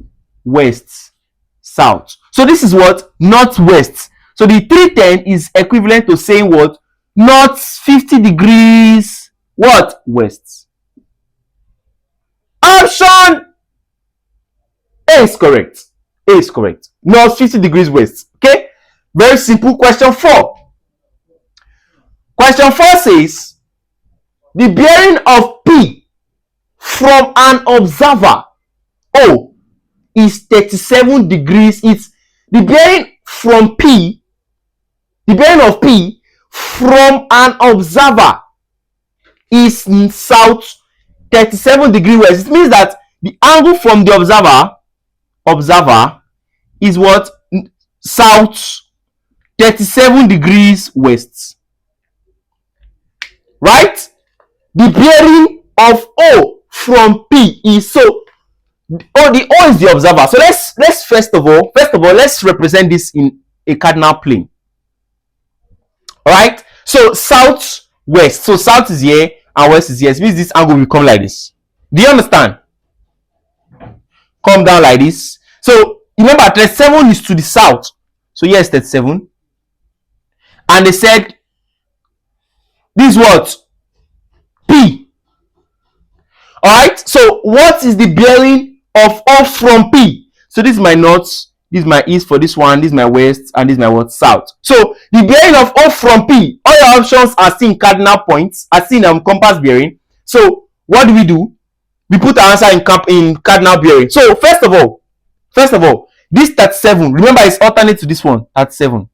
Speaker 1: west, south. So this is what? Northwest. So the 310 is equivalent to saying what? North 50 degrees, what? West. Option A is correct. A is correct. North 50 degrees west. Okay? Very simple. Question 4. Question 4 says the bearing of P from an observer O is 37 degrees. It's the bearing from P, the bearing of P from an observer is south 37 degrees west. It means that the angle from the observer is what? South 37 degrees west. Right? The bearing of O from P is so. The O is the observer. So let's first of all let's represent this in a cardinal plane. All right. So south west. So south is here and west is here. It means this angle will come like this. Do you understand? Come down like this. So remember, 37 is to the south. So yes, 37. And they said this is what? P. Alright, so what is the bearing of O from P? So this is my north, this is my east for this one, this is my west, and this is my what? South. So the bearing of O from P, all your options are seen cardinal points, are seen compass bearing. So what do? We put our answer in cardinal bearing. So first of all, this 37, remember it's alternate to this one, 37.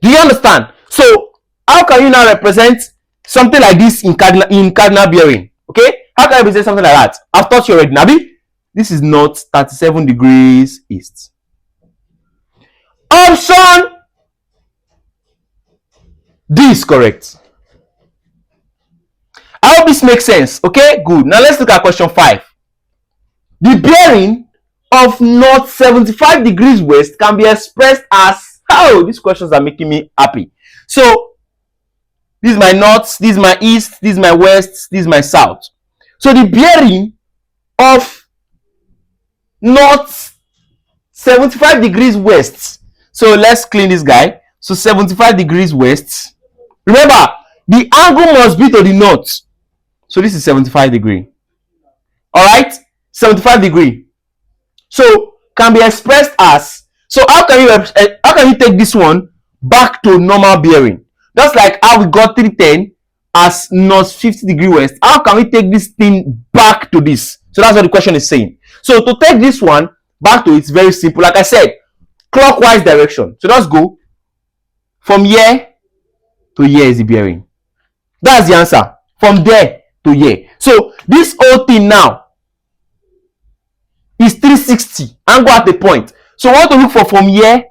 Speaker 1: Do you understand? So how can you now represent something like this in cardinal bearing? Okay, how can I represent something like that? I've taught you already. Nabi, this is not 37 degrees east. Option D is correct. I hope this makes sense. Okay, good. Now let's look at question 5. The bearing of north 75 degrees west can be expressed as, oh, these questions are making me happy. So this is my north, this is my east, this is my west, this is my south. So the bearing of north 75 degrees west. So let's clean this guy. So 75 degrees west. Remember, the angle must be to the north. So this is 75 degree. All right, 75 degree. So can be expressed as, so how can you take this one back to normal bearing? Just like how we got 310 as north 50 degree west. How can we take this thing back to this? So that's what the question is saying. So to take this one back to, it's very simple. Like I said, clockwise direction. So let's go from here to here is the bearing. That's the answer. From there to here. So this whole thing now is 360 angle at a point. So we want to look for from here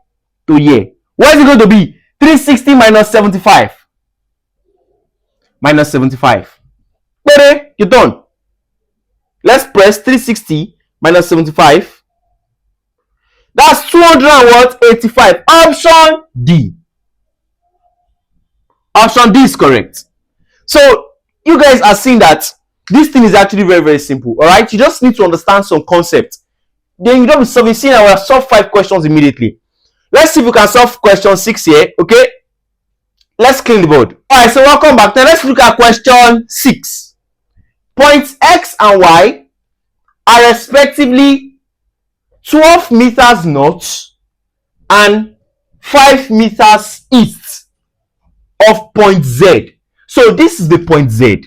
Speaker 1: to here. What is it going to be? 360 minus 75. Minus 75. But you're done. Let's press 360 minus 75. That's 285. Option D. Option D is correct. So you guys are seeing that this thing is actually very, very simple. All right, you just need to understand some concepts. Then you don't be solving. See, I will solve 5 questions immediately. Let's see if we can solve question 6 here. Okay, let's clean the board. All right, so welcome back. Now let's look at question 6. Points X and Y are respectively 12 meters north and 5 meters east of point Z. So this is the point Z.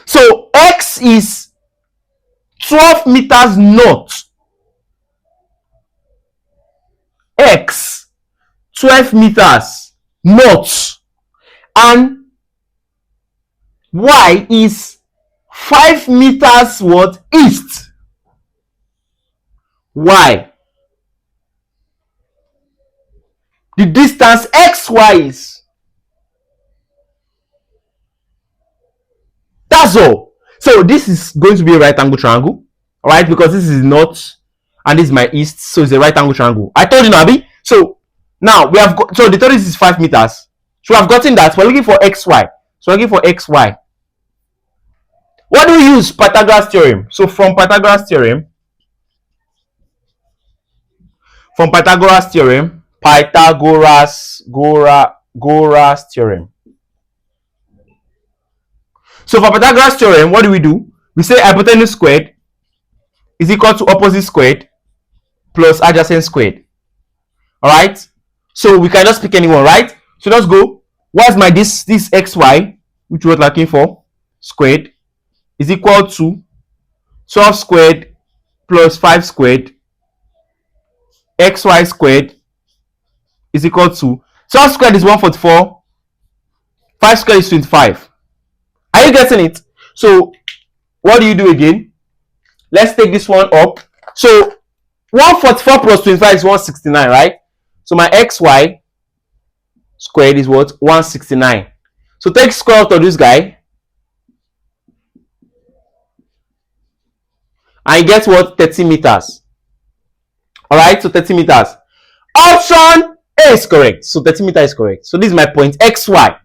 Speaker 1: So X is 12 meters north. X 12 meters north, and Y is 5 meters what? East. Y. The distance XY is. That's all. So this is going to be a right angle triangle. Alright, because this is north and this is my east, so it's a right angle triangle. I told you, Nabi. So now we have got, so the torus is 5 meters. So we have gotten that. We're looking for XY. So we're looking for XY. What do we use? Pythagoras theorem. So from Pythagoras theorem, Pythagoras theorem. So for Pythagoras theorem, what do? We say hypotenuse squared is equal to opposite squared plus adjacent squared. Alright? So we can just pick anyone, right? So let's go. What's my this xy, which we're looking for, squared, is equal to 12 squared plus 5 squared. Xy squared is equal to 12 squared is 144. 5 squared is 25. Are you getting it? So what do you do again? Let's take this one up. So 144 plus 25 is 169, right? So my xy squared is what? 169. So take square root of this guy, and you get what? 30 meters. Alright, so 30 meters. Option A is correct. So 30 meters is correct. So this is my point xy.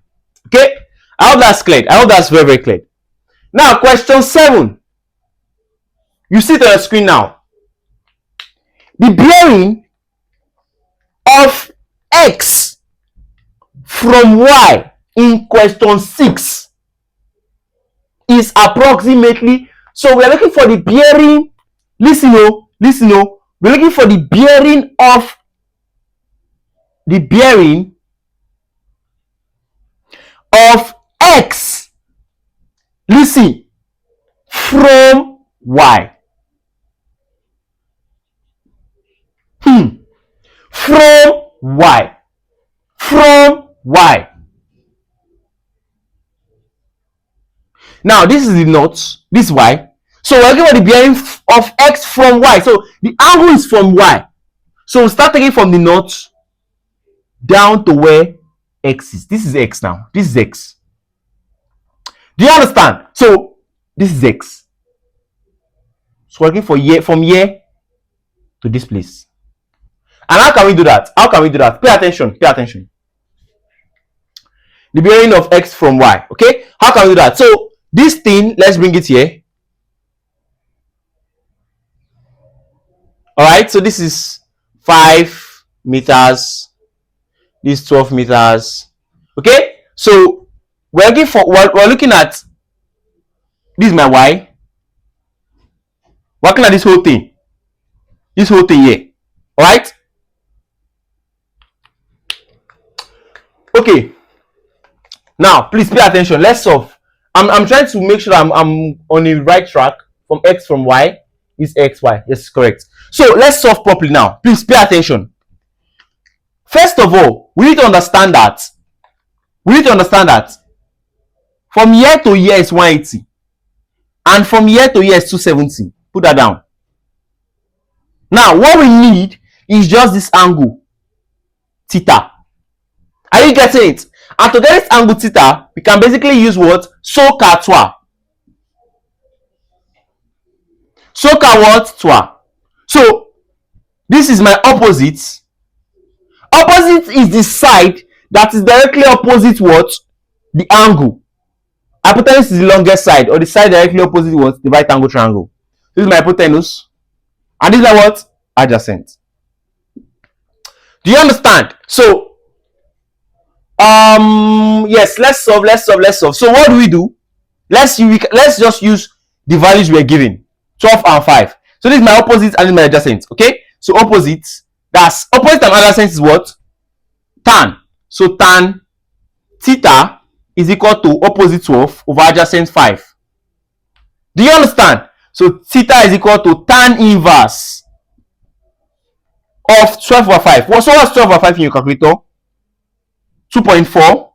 Speaker 1: Okay, I hope that's clear. I hope that's very, very clear. Now question 7. You see it on the screen now. The bearing of x from y in question 6 is approximately, so we're looking for the bearing. Listen, we're looking for the bearing of x, listen, from y. From y. Now this is the north, this is y. So we're looking for the bearing of x from y. So the angle is from y. So we'll start taking from the north down to where x is. This is x now. This is x. Do you understand? So this is x. So working for here, from here to this place. And how can we do that? How can we do that? Pay attention. Pay attention. The bearing of x from y. Okay. How can we do that? So this thing, let's bring it here. All right. So this is 5 meters. This 12 meters. Okay. So we're looking at this is my y. We're looking at this whole thing. This whole thing here. All right. Okay. Now, please pay attention. Let's solve. I'm trying to make sure I'm on the right track. From x from y is x, y. Yes, correct. So let's solve properly now. Please pay attention. First of all, we need to understand that. From here to here is 180. And from here to here is 270. Put that down. Now, what we need is just this angle, theta. Are you getting it? And to get this angle theta, we can basically use what? Soka toi. Soka what? Toi. So, this is my opposite. Opposite is the side that is directly opposite what? The angle. Hypotenuse is the longest side, or the side directly opposite what? The right angle triangle. This is my hypotenuse. And this is what? Adjacent. Do you understand? So, yes, let's solve. So what do? Let's just use the values we are given, 12 and 5. So this is my opposite and this is my adjacent. Okay, so opposite and adjacent is what? Tan. So tan theta is equal to opposite 12 over adjacent 5. Do you understand? So theta is equal to tan inverse of 12 over 5. So what's 12 over 5 in your calculator? 2.4.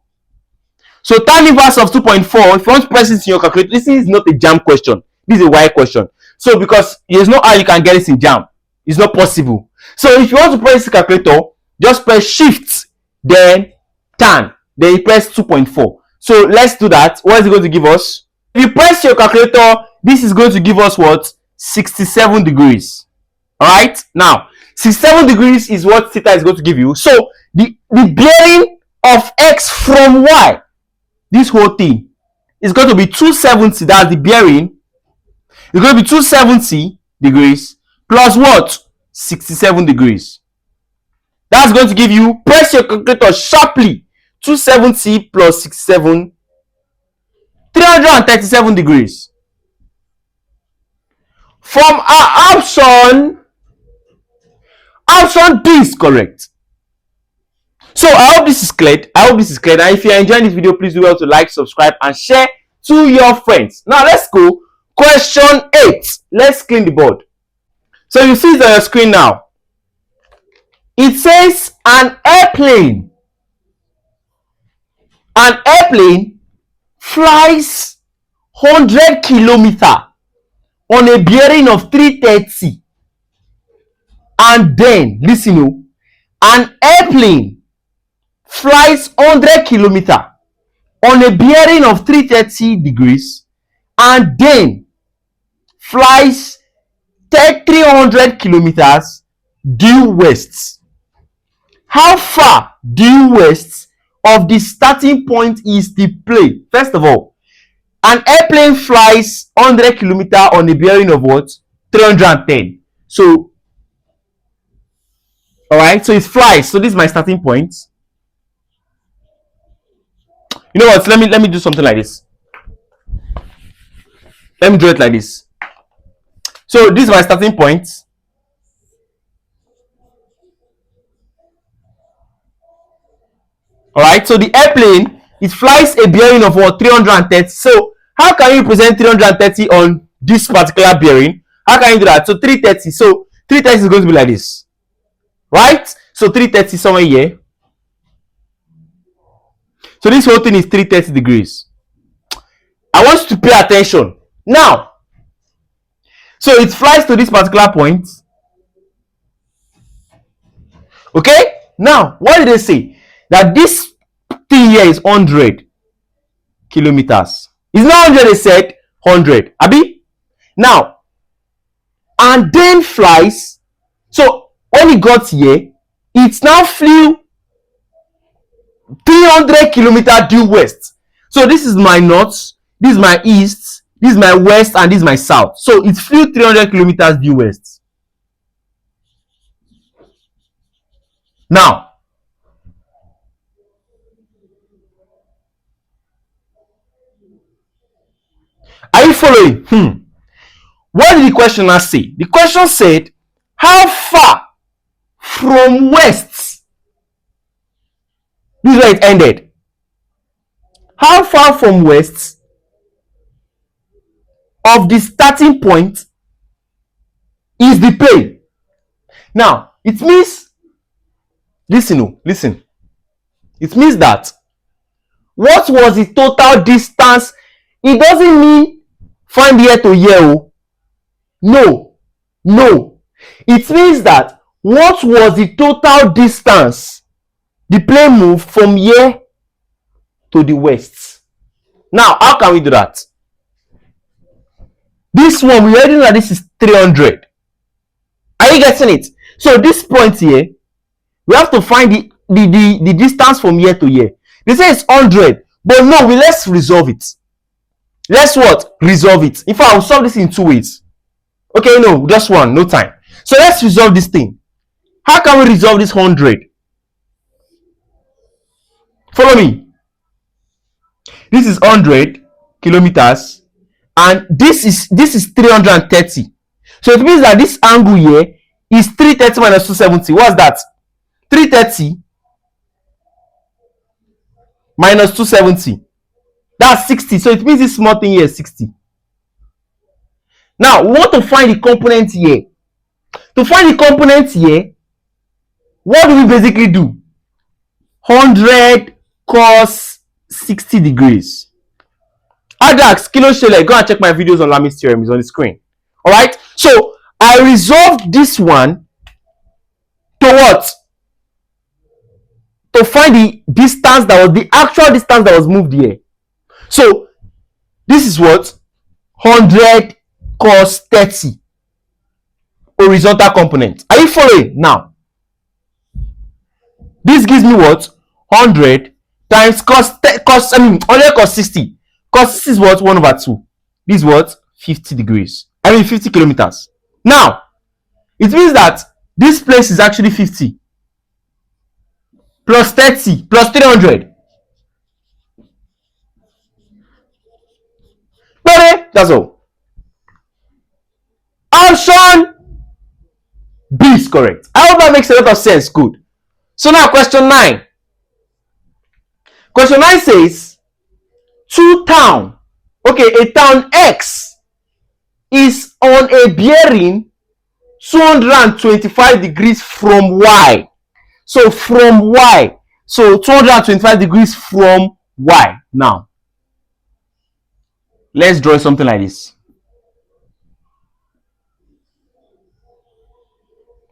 Speaker 1: So tan inverse of 2.4, if you want to press it in your calculator, this is not a JAMB question. This is a Y question. So because there's no how you can get this in JAMB. It's not possible. So if you want to press the calculator, just press shift, then tan, then you press 2.4. So let's do that. What is it going to give us? If you press your calculator, this is going to give us what? 67 degrees. Alright? Now, 67 degrees is what theta is going to give you. So the bearing of x from y, this whole thing, is going to be 270. That's the bearing. It's going to be 270 degrees plus what? 67 degrees. That's going to give you, press your calculator sharply, 270 plus 67, 337 degrees. From our option D is correct. So I hope this is clear. And if you are enjoying this video, please do well to like, subscribe, and share to your friends. Now let's go. Question 8. Let's clean the board. So you see it on your screen now. It says an airplane flies 100 kilometers on a bearing of 330. And then, listen, an airplane flies 100 kilometers on a bearing of 330 degrees and then flies 300 kilometers due west. How far due west of the starting point is the plane? First of all, an airplane flies 100 kilometers on a bearing of what? 310. So, alright, so it flies. So this is my starting point. You know what? Let me do something like this. Let me draw it like this. So this is my starting point. Alright, so the airplane, it flies a bearing of what? 330. So how can you represent 330 on this particular bearing? How can you do that? So 330. So 330 is going to be like this. Right? So 330 somewhere here. So this whole thing is 330 degrees. I want you to pay attention. Now, so it flies to this particular point. Okay? Now, what did they say? That this thing here is 100 kilometers. It's not 100, they said 100. Abi? Now, and then flies. So when it got here, it now flew 300 kilometers due west. So this is my north, this is my east, this is my west, and this is my south. So it flew 300 kilometers due west. Now, are you following? What did the questioner say? The question said, how far from west? This is where it ended. How far from west of the starting point is the plane? Now, it means, listen. It means that what was the total distance? It doesn't mean find year to year. No. It means that what was the total distance the plane moved from here to the west? Now, how can we do that? This one, we already know that this is 300. Are you getting it? So this point here, we have to find the distance from here to here. They say it's 100, but no, let's resolve it. Let's what? Resolve it. In fact, I'll solve this in 2 ways. Okay, no, just one, no time. So let's resolve this thing. How can we resolve this 100? Follow me. This is 100 kilometers, and this is 330. So it means that this angle here is 330 minus 270. What's that? 330 minus 270. That's 60. So it means this small thing here is 60. Now, we want to find the component here. To find the component here, what do we basically do? 100 cos 60 degrees. Ajaks, Kilo Shele, go and check my videos on Lami's theorem. It's on the screen. Alright? So, I resolved this one to what? To find the distance that was the actual distance that was moved here. So, this is what? 100 cos 30 horizontal component. Are you following? Now, this gives me what? 100 times 100 cos 60. Cos 60 is what? 1 over 2. This is what? 50 degrees. 50 kilometers. Now, it means that this place is actually 50 plus 30 plus 300. That's all. Option B is correct. I hope that makes a lot of sense. Good. So now question 9. Question 9 says, two town. Okay, a town X is on a bearing 225 degrees from Y. So from Y. So 225 degrees from Y. Now, let's draw something like this.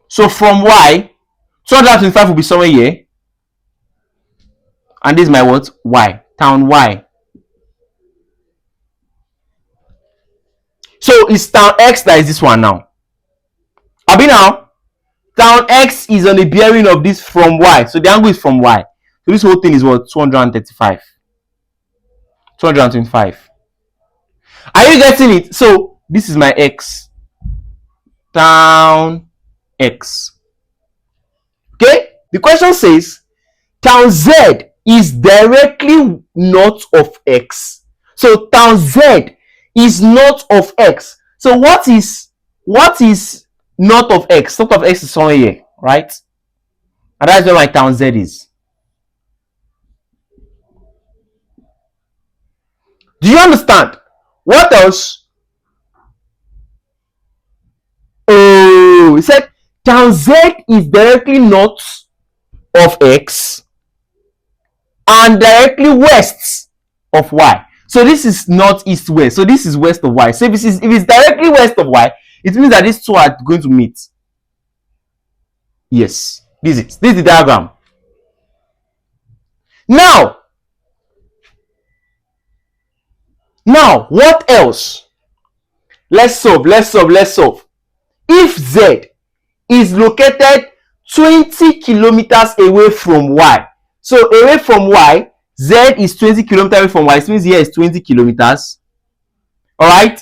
Speaker 1: So from Y, 225 will be somewhere here. And this is my what? Y. Town Y. So it's town X that is this one now. Abi now, town X is on the bearing of this from Y. So the angle is from Y. So this whole thing is what? 235. 225. Are you getting it? So this is my X. Town X. Okay? The question says, town Z is directly north of X. So town Z is north of X. So what is north of X? North of X is somewhere here, right? And that's where my town Z is. Do you understand? What else? Oh, it said town Z is directly north of X and directly west of Y. So this is north, east, west. So this is west of Y. So if it's directly west of Y, it means that these two are going to meet. Yes, this is the diagram. Now, what else? Let's solve. if Z is located 20 kilometers away from Y. So away from Y, Z is 20 kilometers away from Y. It means here is 20 kilometers. Alright.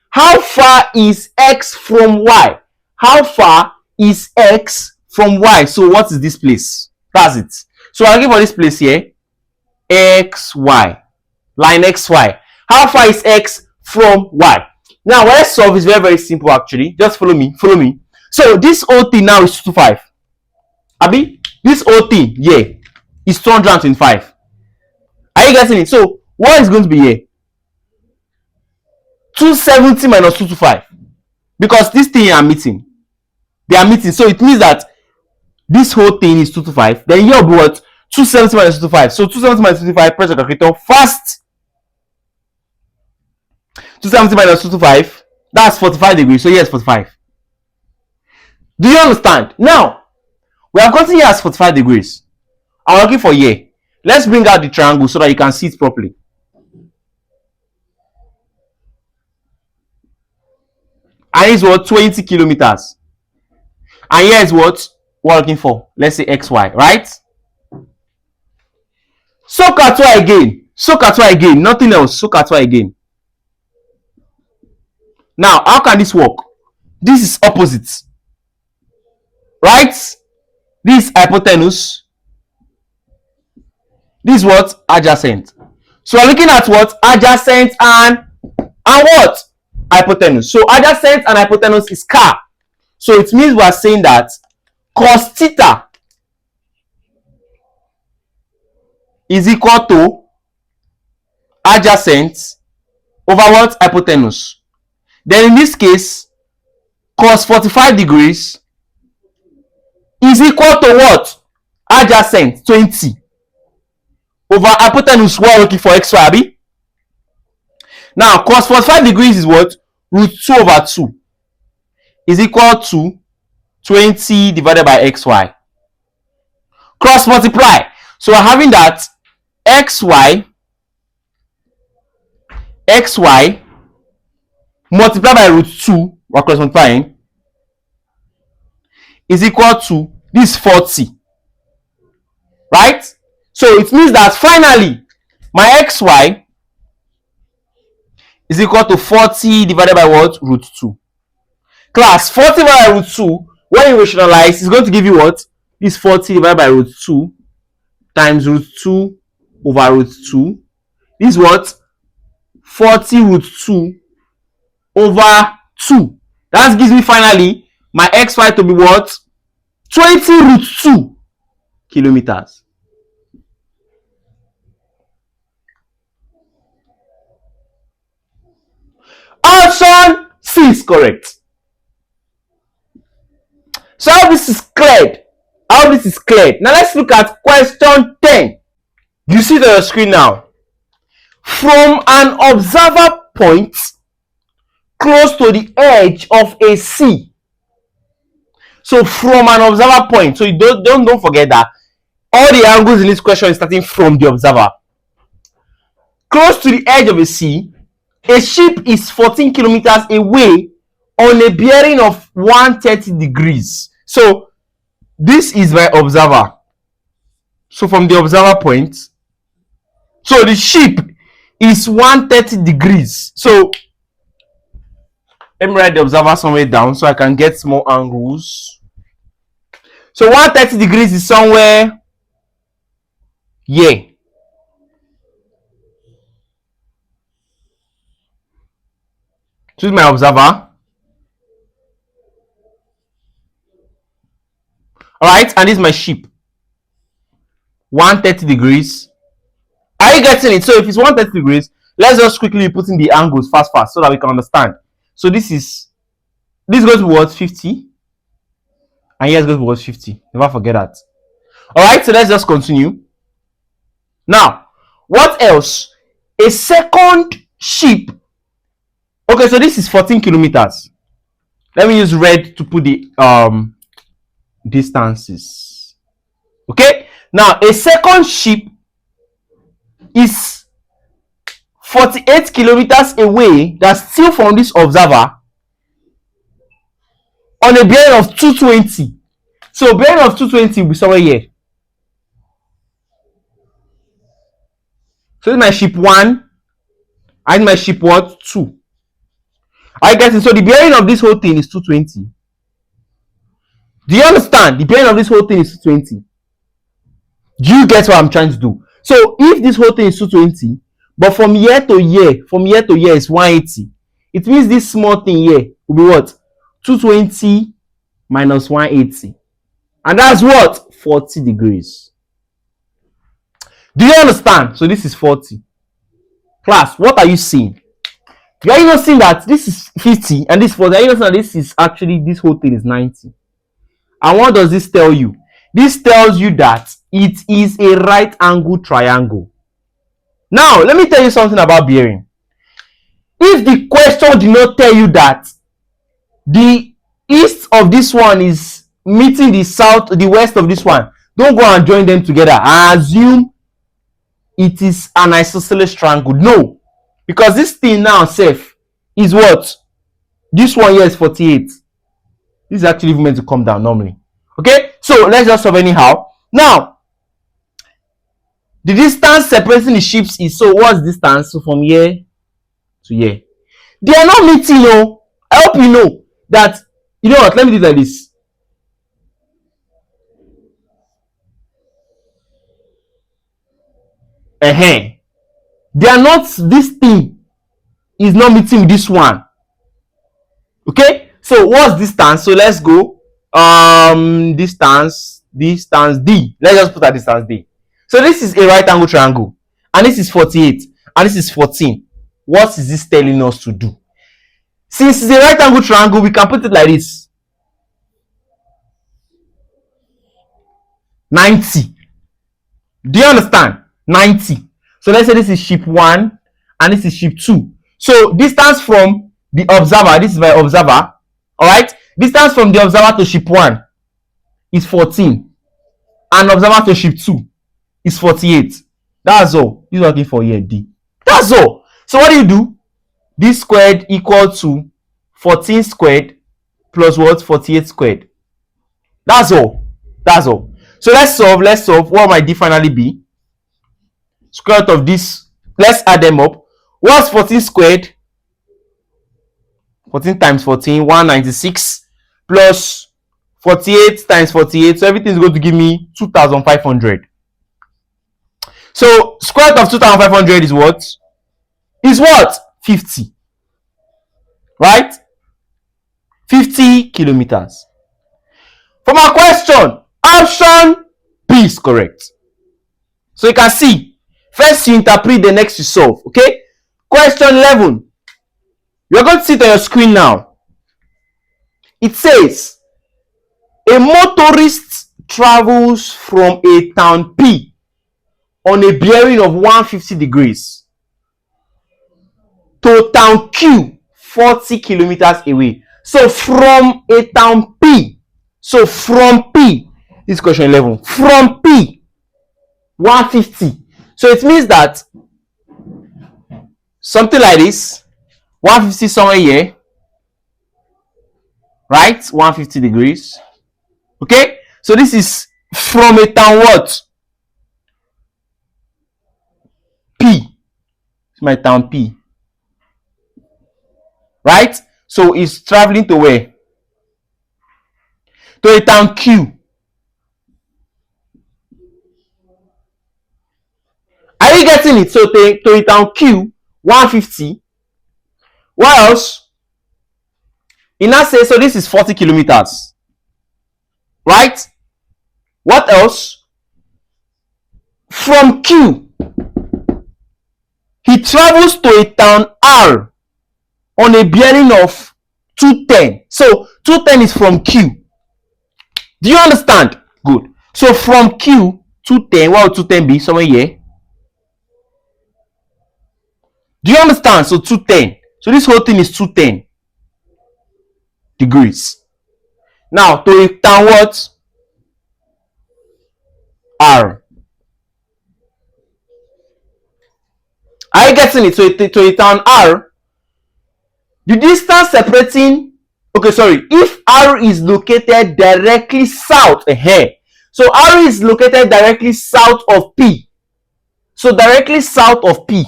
Speaker 1: How far is X from Y? How far is X from Y? So what is this place? That's it. So I'll give for this place here XY. Line XY. How far is X from Y? Now, when I solve is very, very simple actually. Just follow me. Follow me. So this whole thing now is 225. Abi, this whole thing here is 225. Are you getting it? So what is going to be here? 270 minus 225. Because this thing are meeting. They are meeting. So it means that this whole thing is 225. Then here will be what? 270 minus 225. So 270 minus 225, press the calculator fast. 270 minus 225, that's 45 degrees. So yes, 45. Do you understand? Now, we have gotten here as 45 degrees. I'm looking for here. Let's bring out the triangle so that you can see it properly. And it's what? 20 kilometers. And here is what we're looking for. Let's say XY, right? Soak at Y again. Soak at Y again. Nothing else. Soak at Y again. Now, how can this work? This is opposite. Right? This is hypotenuse. This is what? Adjacent. So we're looking at what? Adjacent and what? Hypotenuse. So adjacent and hypotenuse is car. So it means we are saying that cos theta is equal to adjacent over what? Hypotenuse. Then in this case, cos 45 degrees is equal to what? Adjacent 20 over hypotenuse. We're looking for XY. Now cos 45 degrees is what? Root 2 over 2 is equal to 20 divided by XY. Cross multiply. So we're having that XY multiplied by root 2, we're cross multiplying, is equal to this 40. Right? So it means that finally my XY is equal to 40 divided by what? Root 2. Class, 40 divided by root 2, when you rationalize, is going to give you what? This 40 divided by root 2 times root 2 over root 2. This is what? 40 root 2 over 2. That gives me finally my XY to be what? 20 root 2 kilometers. Option C is correct. So how this is cleared? How this is cleared? Now let's look at question 10. You see it on your screen now. From an observer point close to the edge of a sea. So from an observer point. So you don't forget that all the angles in this question is starting from the observer. Close to the edge of a sea, a ship is 14 kilometers away on a bearing of 130 degrees. So this is my observer. So from the observer point, so the ship is 130 degrees. So let me write the observer somewhere down so I can get more angles. So 130 degrees is somewhere here. Choose my observer. Alright, and this is my ship. 130 degrees. Are you getting it? So if it's 130 degrees, let's just quickly put in the angles fast so that we can understand. So this goes towards 50. And here goes towards 50. Never forget that. Alright, so let's just continue. Now, what else? A second ship. Okay, so this is 14 kilometers. Let me use red to put the distances. Okay, now a second ship is 48 kilometers away. That's still from this observer on a bearing of 220. So bearing of 220 will be somewhere here. So this is my ship 1 and my ship what? 2. Are you getting? So the bearing of this whole thing is 220. Do you understand? The bearing of this whole thing is 220. Do you get what I'm trying to do? So if this whole thing is 220, but from year to year is 180, it means this small thing here will be what? 220 minus 180. And that's what? 40 degrees. Do you understand? So this is 40. Class, what are you seeing? You are even seeing that this is 50 and this 40. Are you even seeing that this is actually, this whole thing is 90? And what does this tell you? This tells you that it is a right angle triangle. Now, let me tell you something about bearing. If the question did not tell you that the east of this one is meeting the south, the west of this one, don't go and join them together and assume it is an isosceles triangle. No, because this thing now safe is what? This one here is 48. This is actually meant to come down normally. Okay, so let's just solve anyhow. Now, the distance separating the ships is, so what's the distance? So from here to here. They are not meeting, no. I hope you know that, you know what, let me do it like this. They are not, this thing is not meeting with this one. Okay, so what's distance? So let's go distance D. Let's just put a distance D. So this is a right angle triangle and this is 48 and this is 14. What is this telling us to do? Since it's a right angle triangle, we can put it like this: 90. Do you understand? 90. So let's say this is ship 1 and this is ship 2. So distance from the observer, this is my observer, all right? Distance from the observer to ship 1 is 14 and observer to ship 2 is 48. That's all. You're looking for here, D. That's all. So what do? This squared equal to 14 squared plus what? 48 squared. That's all. That's all. So let's solve. What might D finally be? Square root of this. Let's add them up. What's 14 squared? 14 times 14, 196 plus 48 times 48. So everything is going to give me 2,500. So square root of 2,500 is what? Is what? 50. Right? 50 kilometers. For my question, option B is correct. So you can see, first you interpret, the next you solve. Okay? Question 11. You're going to see it on your screen now. It says, a motorist travels from a town P on a bearing of 150 degrees to town Q 40 kilometers away. So from a town P, so from P, this is question 11, from P 150. So it means that something like this, 150 somewhere here, right? 150 degrees. Okay, so this is from a town what? P. It's my town P. Right? So it's traveling to where? To a town Q. Are you getting it? So to a town Q, 150. What else? In that say, so this is 40 kilometers. Right? What else? From Q, he travels to a town R on a bearing of 210. So 210 is from Q. Do you understand? Good. So from Q, 210, what would 210 be? Somewhere here. Do you understand? So 210. So this whole thing is 210 degrees. Now to a town what? R. Are you getting it? So to a town R, the distance separating Okay, sorry. If R is located directly south, so R is located directly south of P. So directly south of P.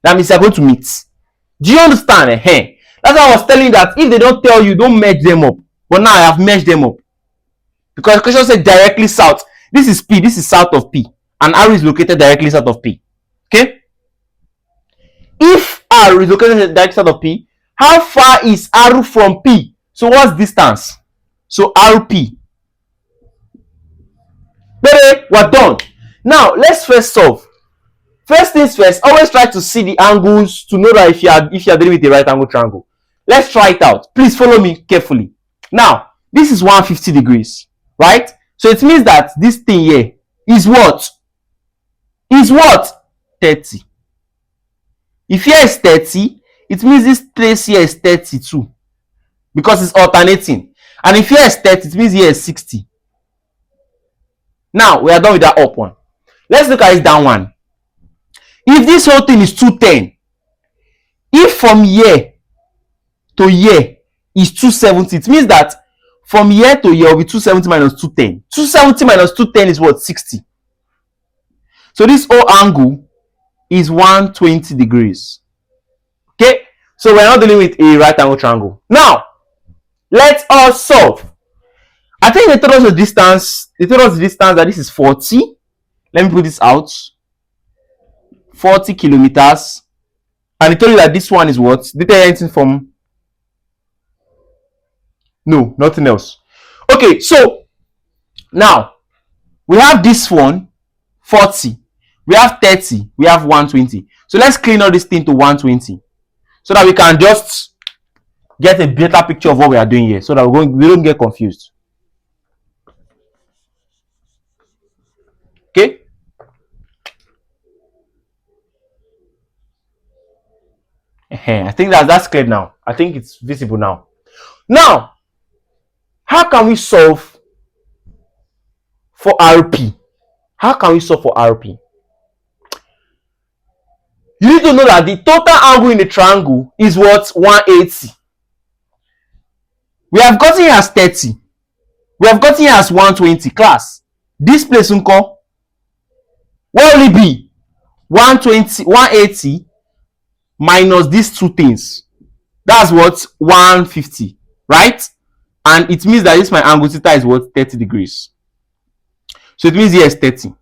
Speaker 1: That means they're going to meet. Do you understand? That's why I was telling you that if they don't tell you, don't merge them up. But now I have merged them up. Because the question said directly south. This is P, this is south of P. And R is located directly south of P. Okay? If R is located directly south of P, how far is R from P? So what's distance? So RP. Baby, we're done. Now let's first solve. First things first, always try to see the angles to know that if you are dealing with a right angle triangle. Let's try it out. Please follow me carefully. Now, this is 150 degrees, right? So it means that this thing here is what? Is what? 30. If here is 30, it means this place here is 32 because it's alternating. And if here is 30, it means here is 60. Now, we are done with that up one. Let's look at this down one. If this whole thing is 210, if from here to here is 270, it means that from here to here will be 270 minus 210. 270 minus 210 is what? 60. So this whole angle is 120 degrees. Okay? So we're not dealing with a right angle triangle. Now, let us solve. I think they told us the distance. They told us the distance that this is 40. Let me put this out. 40 kilometers. And they told you that this one is what? Did they tell you anything from? No, nothing else. Okay, so now we have this one 40. We have 30. We have 120. So let's clean all this thing to 120 so that we can just get a better picture of what we are doing here so that we don't get confused. Okay? I think that's clear now. I think it's visible now. Now, how can we solve for RP? How can we solve for RP? You need to know that the total angle in the triangle is what? 180. We have gotten here as 30. We have gotten here as 120. Class, this place unko, what will it be? 120, 180 minus these two things. That's what? 150, right? And it means that this my angle theta is what? 30 degrees. So it means here is 30.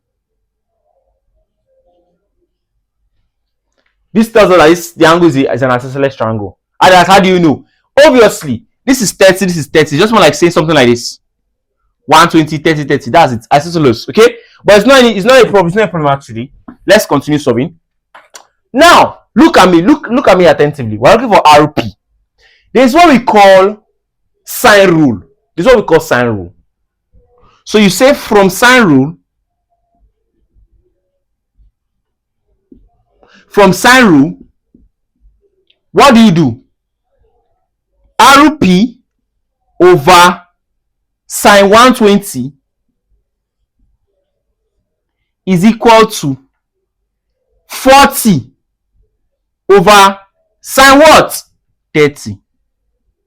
Speaker 1: This tells us that the angle is an isosceles triangle. And how do you know? Obviously, this is 30, this is 30. Just more like saying something like this. 120, 30, 30. That's it. Isosceles. Okay? But it's not a problem. It's not a problem actually. Let's continue solving. Now, look at me. Look at me attentively. We're looking for RP. There's what we call sine rule. This is what we call sine rule. So you say from sine rule, what do? RP over sine 120 is equal to 40 over sine what? 30.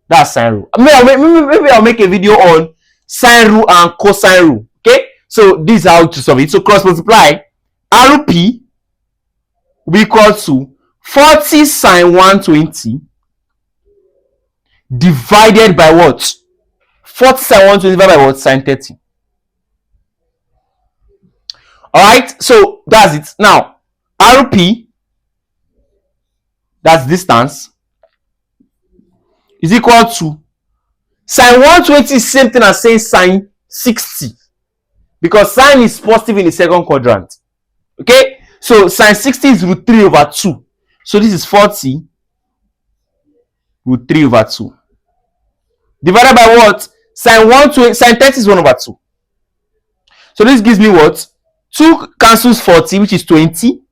Speaker 1: That's sine rule. Maybe I'll make a video on sine rule and cosine rule. Okay? So this is how to solve it. So cross multiply RP will be equal to 40 sine 120 divided by what? 40 sine 120 divided by what? Sine 30. Alright, so that's it. Now, RP, that's distance, is equal to sine 120 is same thing as saying sine 60. Because sine is positive in the second quadrant. Okay? So sine 60 is root 3 over 2. So this is 40 root 3 over 2. Divided by what? Sine 120, sine 30 is 1 over 2. So this gives me what? 2 cancels 40, which is 20.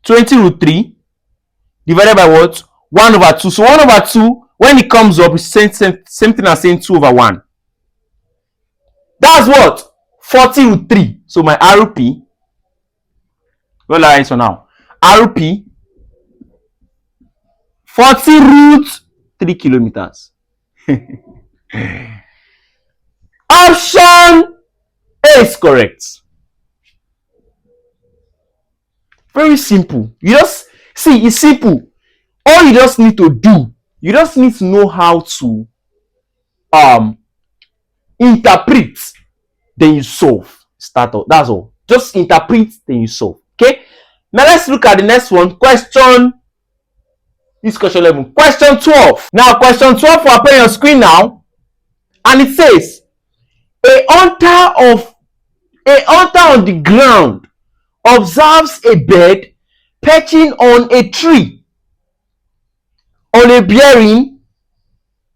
Speaker 1: 20 root 3 divided by what? 1 over 2. So 1 over 2, when it comes up, it's same thing as saying 2 over 1. That's what? 40 root 3. So my RP, well, right, so now RP 40 root 3 kilometers. Option A is correct. Very simple. You just see, it's simple. All you just need to do, you just need to know how to interpret, then you solve. Start off. That's all. Just interpret, then you solve. Okay. Now let's look at the next one. This question 11. Question 12. Now question 12 will appear on your screen now, and it says a hunter on the ground observes a bird perching on a tree on a bearing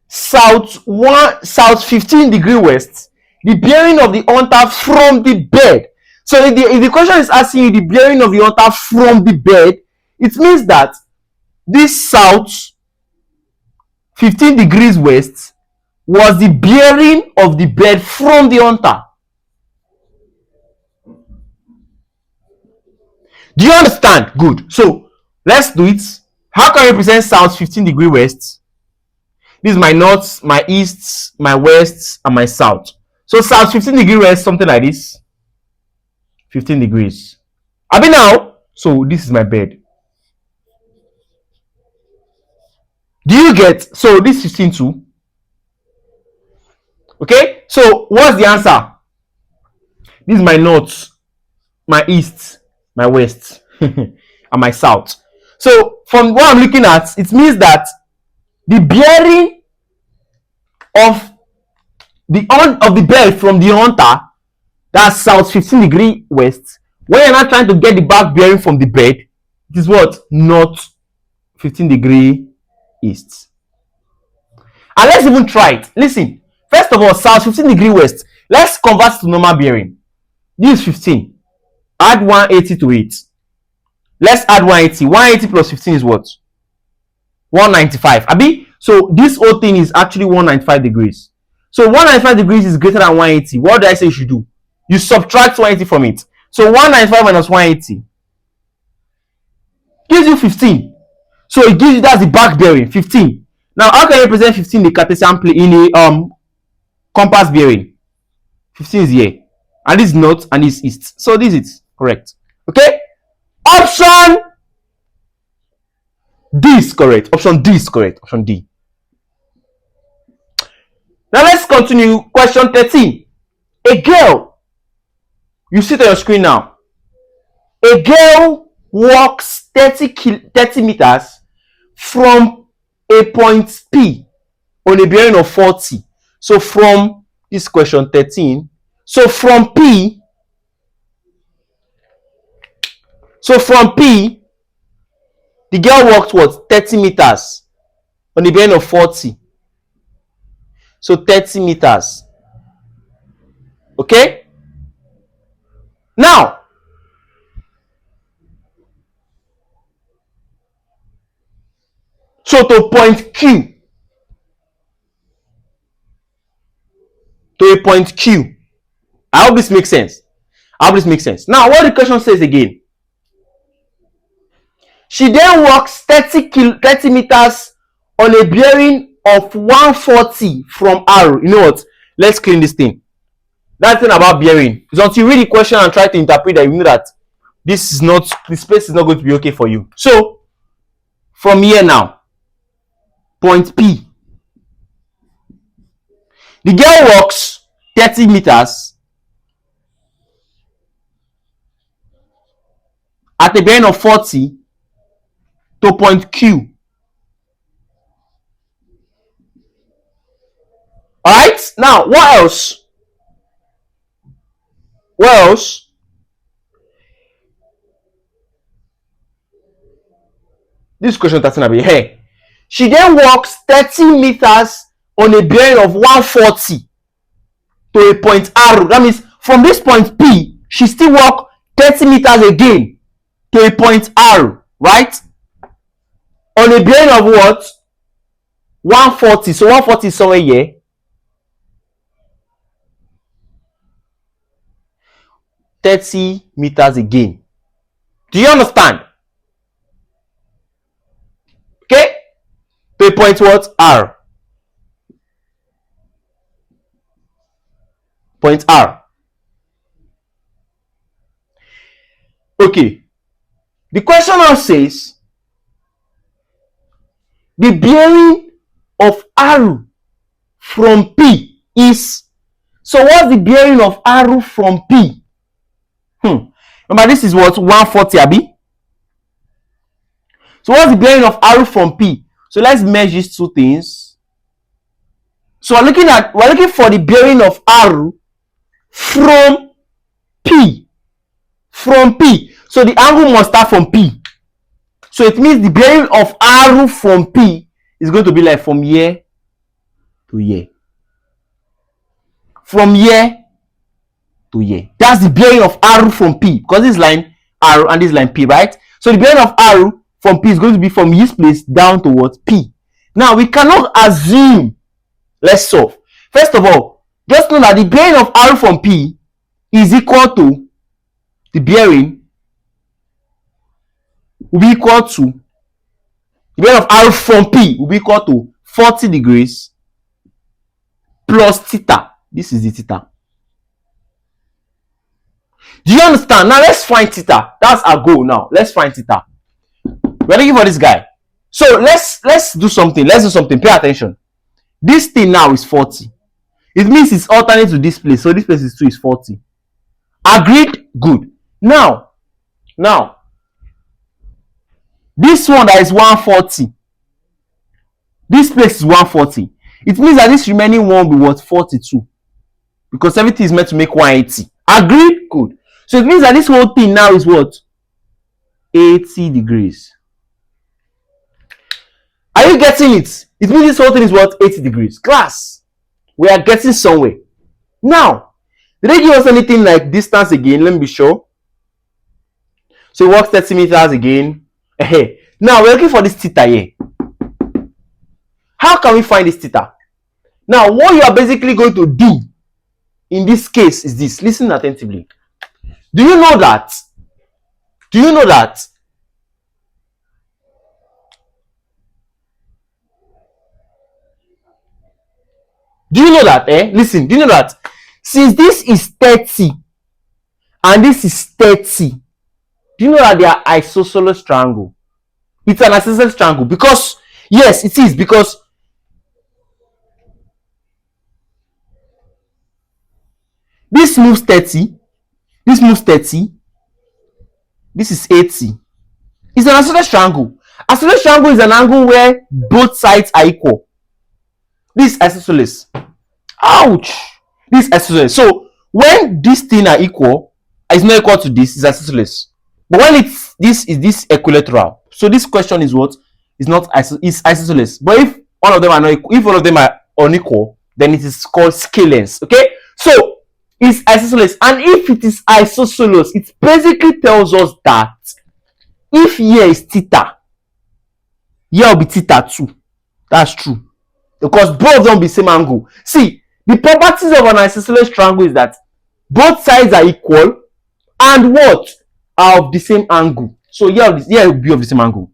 Speaker 1: south 15 degree west. The bearing of the hunter from the bird. So if the question is asking you the bearing of the hunter from the bird, it means that this south 15 degrees west was the bearing of the bird from the hunter. Do you understand? Good. So let's do it. How can I represent south 15 degree west? This is my north, my east, my west, and my south. So south 15 degree west, something like this. 15 degrees. Abi now, so this is my bed. Do you get? So this 15 too. Okay, so what's the answer? This is my north, my east, my west, and my south. So from what I'm looking at, it means that the bearing of the bird from the hunter, that's south 15 degree west. When you're not trying to get the back bearing from the bird, it is what? North 15 degree east. And let's even try it. Listen, first of all, south 15 degree west. Let's convert to normal bearing. This is 15. Add 180 to it. Let's add 180. 180 plus 15 is what? 195. Abi? So this whole thing is actually 195 degrees. So 195 degrees is greater than 180. What do I say you should do? You subtract 180 from it. So 195 minus 180 gives you 15. So it gives you, that's the back bearing, 15. Now, how can you represent 15 in the Cartesian plane, in a compass bearing? 15 is here. And this is north and this is east. So this is correct. Okay? Option D is correct. Option D is correct. Option D. Now let's continue. Question 13. A girl, you see it on your screen now. A girl walks 30 meters from a point P on a bearing of 40. So from this question 13. So from P, the girl walked what? 30 meters on a bearing of 40. So 30 meters. Okay? Now, so to point Q, to a point Q. I hope this makes sense. Now, what the question says again. She then walks 30 meters on a bearing of 140 from R. You know what? Let's clean this thing. That thing about bearing is until you read the question and try to interpret that, you know that the space is not going to be okay for you. So, from here now, point P. The girl walks 30 meters at a bearing of 40 to point Q. Alright? Now, what else? This question 13 will be here. She then walks 30 meters on a bearing of 140 to a point R. That means from this point P, she still walk 30 meters again to a point R, right? On a bearing of what? 140. So 140 is somewhere here. $30 meters again. Do you understand? Okay? a point what? R. Point R. Okay. The question now says the bearing of R from P is. So what's the bearing of R from P? Remember, this is what? 140, Abi? So what's the bearing of R from P? So let's merge these two things. So we're looking for the bearing of R from P. From P. So the angle must start from P. So it means the bearing of R from P is going to be like from here to here. From here to here. That's the bearing of R from P, because this line R and this line P, right? So the bearing of R from P is going to be from this place down to what? P. Now we cannot assume. Let's solve. First of all, just know that the bearing of R from P is equal to the bearing will be equal to the bearing of R from P will be equal to 40 degrees plus theta. This is the theta. Do you understand? Now let's find theta. That's our goal now. Let's find theta. We're looking for this guy. So let's do something. Let's do something. Pay attention. This thing now is 40. It means it's alternate to this place. So this place is 2 is 40. Agreed? Good. Now, this one that is 140. This place is 140. It means that this remaining one will be what? 42. Because everything is meant to make 180. Agreed? Good. So it means that this whole thing now is what? 80 degrees. Are you getting it? It means this whole thing is what? 80 degrees. Class, we are getting somewhere. Now, did they give us anything like distance again? Let me be sure. So walk 30 meters again. Now we're looking for this theta here. How can we find this theta? Now, what you are basically going to do in this case is this. Listen attentively. Do you know that? Do you know that? Do you know that? Listen, do you know that? Since this is 30 and this is 30, do you know that they are isosceles triangle? It's an isosceles triangle because, yes, it is, because this moves 30, this moves 30, this is 80. It's an isosceles triangle. Isosceles triangle is an angle where both sides are equal. This is isosceles. Ouch! This is isosceles. So when this thing are equal, it's not equal to this, it's isosceles. But when this is this equilateral, so this question is what? It's not it's isosceles. But if one of them are not equal, if all of them are unequal, then it is called scalens. Okay? So it's isosceles, and if it is isosceles, it basically tells us that if here is theta, here will be theta too. That's true, because both of them will be same angle. See, the properties of an isosceles triangle is that both sides are equal and what? Are of the same angle. So here will be of the same angle.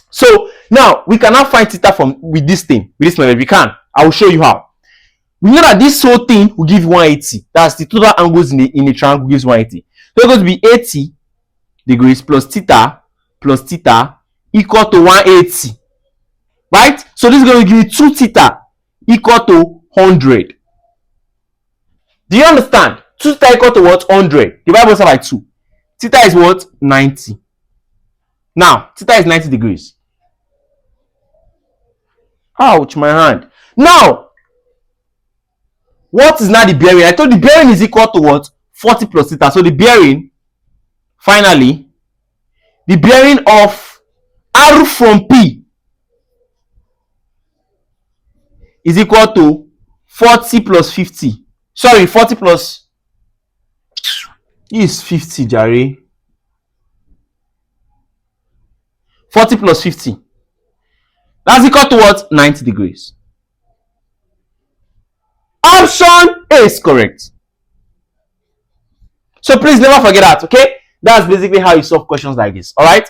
Speaker 1: So now we cannot find theta from with this thing, with this method. We can. I will show you how. We know that this whole thing will give 180. That's the total angles in a triangle gives 180. So it's going to be 80 degrees plus theta equal to 180. Right? So this is going to give you 2 theta equal to 100. Do you understand? 2 theta equal to what? 100. Divide both sides by 2. Theta is what? 90. Now, theta is 90 degrees. Ouch, my hand. Now, what is now the bearing? I told the bearing is equal to what? 40 plus theta. So the bearing, finally, the bearing of R from P is equal to 40 plus 50. Sorry, 40 plus... This is 50, Jerry. 40 plus 50. That's equal to what? 90 degrees. Option A is correct. So please never forget that, okay? That's basically how you solve questions like this, alright?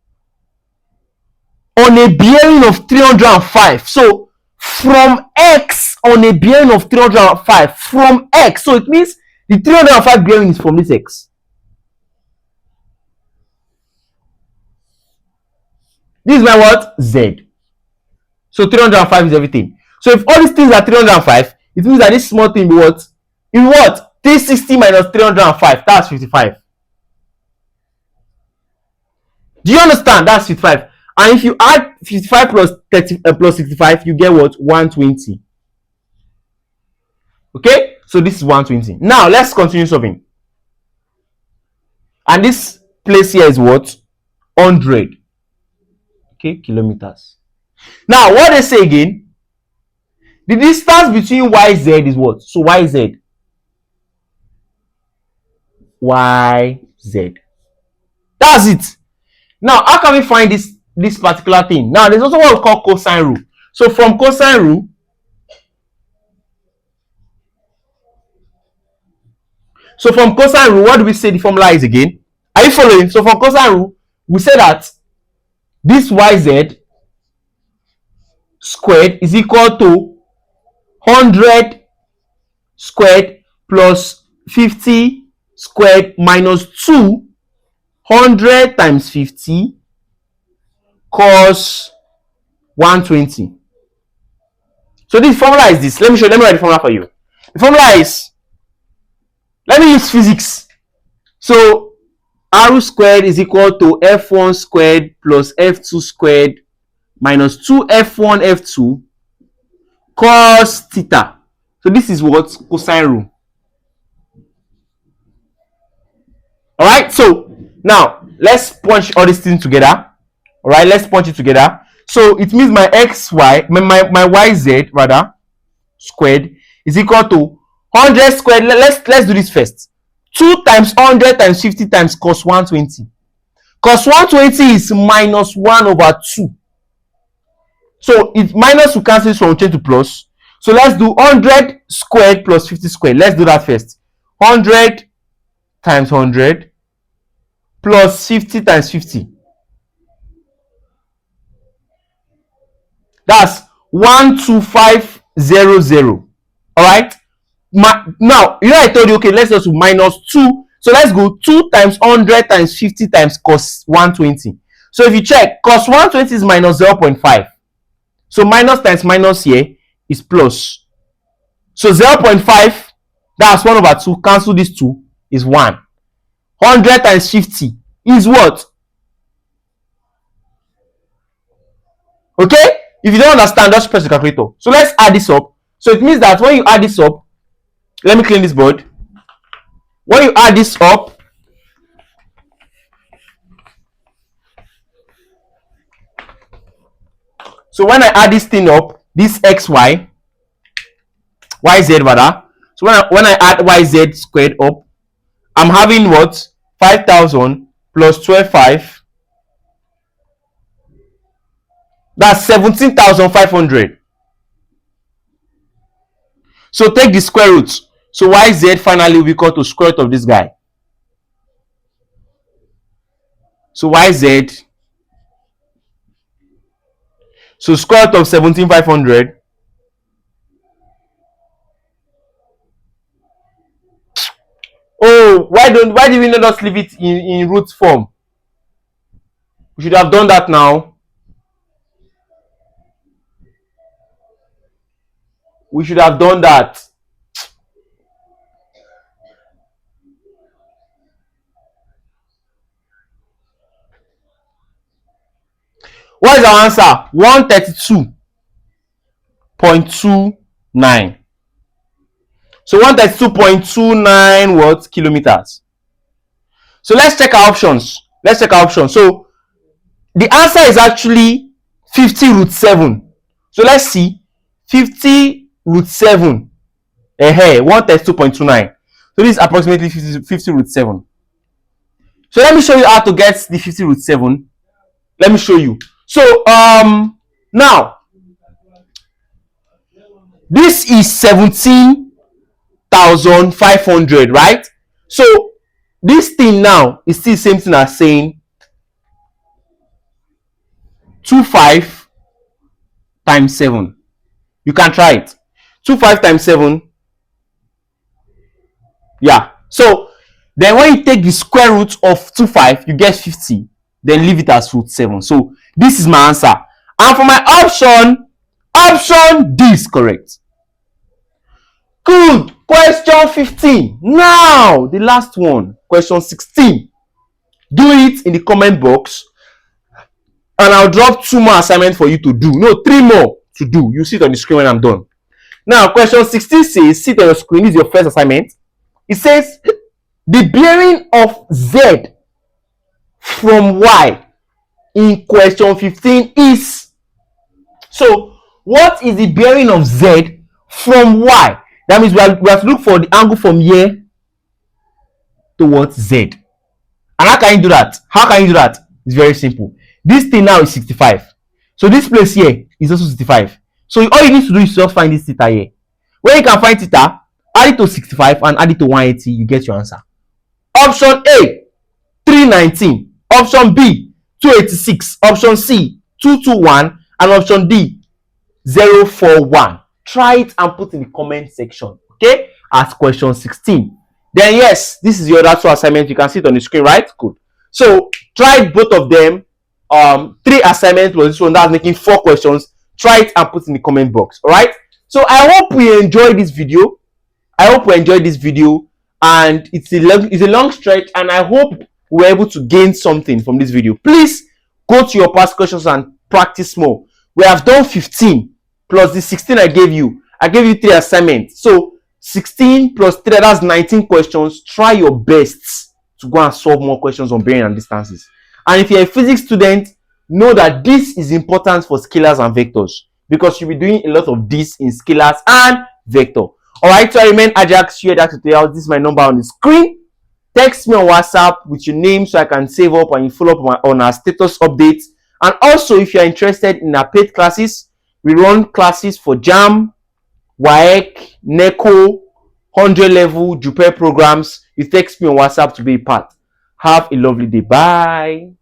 Speaker 1: on a bearing of 305. So from X on a bearing of 305 from X. So it means the 305 bearing is from this X. This is my what? Z. So 305 is everything. So if all these things are 305, it means that this small thing be what? In what? 360 minus 305. That's 55. Do you understand? That's 55. And if you add 55 plus 30 plus 65, you get what? 120. Okay? So this is 120. Now let's continue solving. And this place here is what? 100. Okay, kilometers. Now what they say again? The distance between YZ is what? So YZ. YZ. That's it. Now, how can we find this particular thing? Now, there's also what we call cosine rule. So from cosine rule, what do we say the formula is again? Are you following? So from cosine rule, we say that this YZ squared is equal to 100 squared plus 50 squared minus 2 100 times 50 cos 120. So this formula is this. Let me write the formula for you. The formula is, let me use physics. So r squared is equal to f1 squared plus f2 squared minus 2f1 f2 cos theta. So this is what? Cosine rule. Alright, so now let's punch all these things together. Alright, let's punch it together. So it means my xy, my yz rather squared is equal to 100 squared. Let's do this first. 2 times 100 times 50 times cos 120. Cos 120 is minus 1 over 2. So it minus will cancel, so we'll change to plus. So let's do 100 squared plus 50 squared. Let's do that first. 100 times 100 plus 50 times 50. That's 12500. All right. Now, you know I told you, okay, let's just do minus 2. So let's go 2 times 100 times 50 times cos 120. So if you check, cos 120 is minus 0.5. So minus times minus here is plus. So 0.5, that's 1 over 2. Cancel these 2 is 1. 100 times 50 is what? Okay? If you don't understand, just press the calculator. So let's add this up. So it means that when you add this up, let me clean this board. When you add this up, so when I add this thing up, this xy, yz rather. So when I add yz squared up, I'm having what? 5,000 plus 12,500. That's 17,500. So take the square root. So yz finally will be equal to square root of this guy. So yz. So square root of 17,500. Oh, why did we not just leave it in root form? We should have done that now. We should have done that. What is our answer? 132.29. So 132.29 what? Kilometers. So let's check our options. So the answer is actually 50 root 7. So let's see. 50 root 7. 132.29. So this is approximately 50 root 7. So let me show you how to get the 50 root 7. Let me show you. So now this is 17,500, right? So this thing now is still the same thing as saying 25 times 7. You can try it. 25 times 7. Yeah. So then when you take the square root of 25, you get 50. Then leave it as root 7. So this is my answer. And for my option D is correct. Good. Question 15. Now the last one. Question 16. Do it in the comment box. And I'll drop 2 more assignments for you to do. No, 3 more to do. You see it on the screen when I'm done. Now, question 16 says, see it on your screen. This is your first assignment. It says, the bearing of Z from Y in question 15 is. So, what is the bearing of Z from Y? That means we have to look for the angle from here towards Z. And how can you do that? It's very simple. This thing now is 65. So this place here is also 65. So all you need to do is just find this theta here. When you can find theta, add it to 65 and add it to 180, you get your answer. Option A, 319. Option B, 286. Option C, 221. And option D, 041. Try it and put in the comment section. Okay? As question 16. Then yes, this is the other 2 assignments. You can see it on the screen, right? Good. So try both of them. 3 assignments plus this one, that's making 4 questions. Try it and put in the comment box. All right. So I hope we enjoyed this video. And it's a long stretch, and I hope we're able to gain something from this video. Please go to your past questions and practice more. We have done 15 plus the 16 I gave you. I gave you 3 assignments. So 16 plus 3, that's 19 questions. Try your best to go and solve more questions on bearing and distances. And if you're a physics student, know that this is important for scalars and vectors, because you'll be doing a lot of this in scalars and vector. Alright, so I remain Ajaks here, Ajaks Tutorials. This is my number on the screen. Text me on WhatsApp with your name so I can save up and you follow up on our status updates. And also, if you're interested in our paid classes, we run classes for JAMB, WAEC, NECO, 100 level, JUPE programs. You text me on WhatsApp to be a part. Have a lovely day. Bye.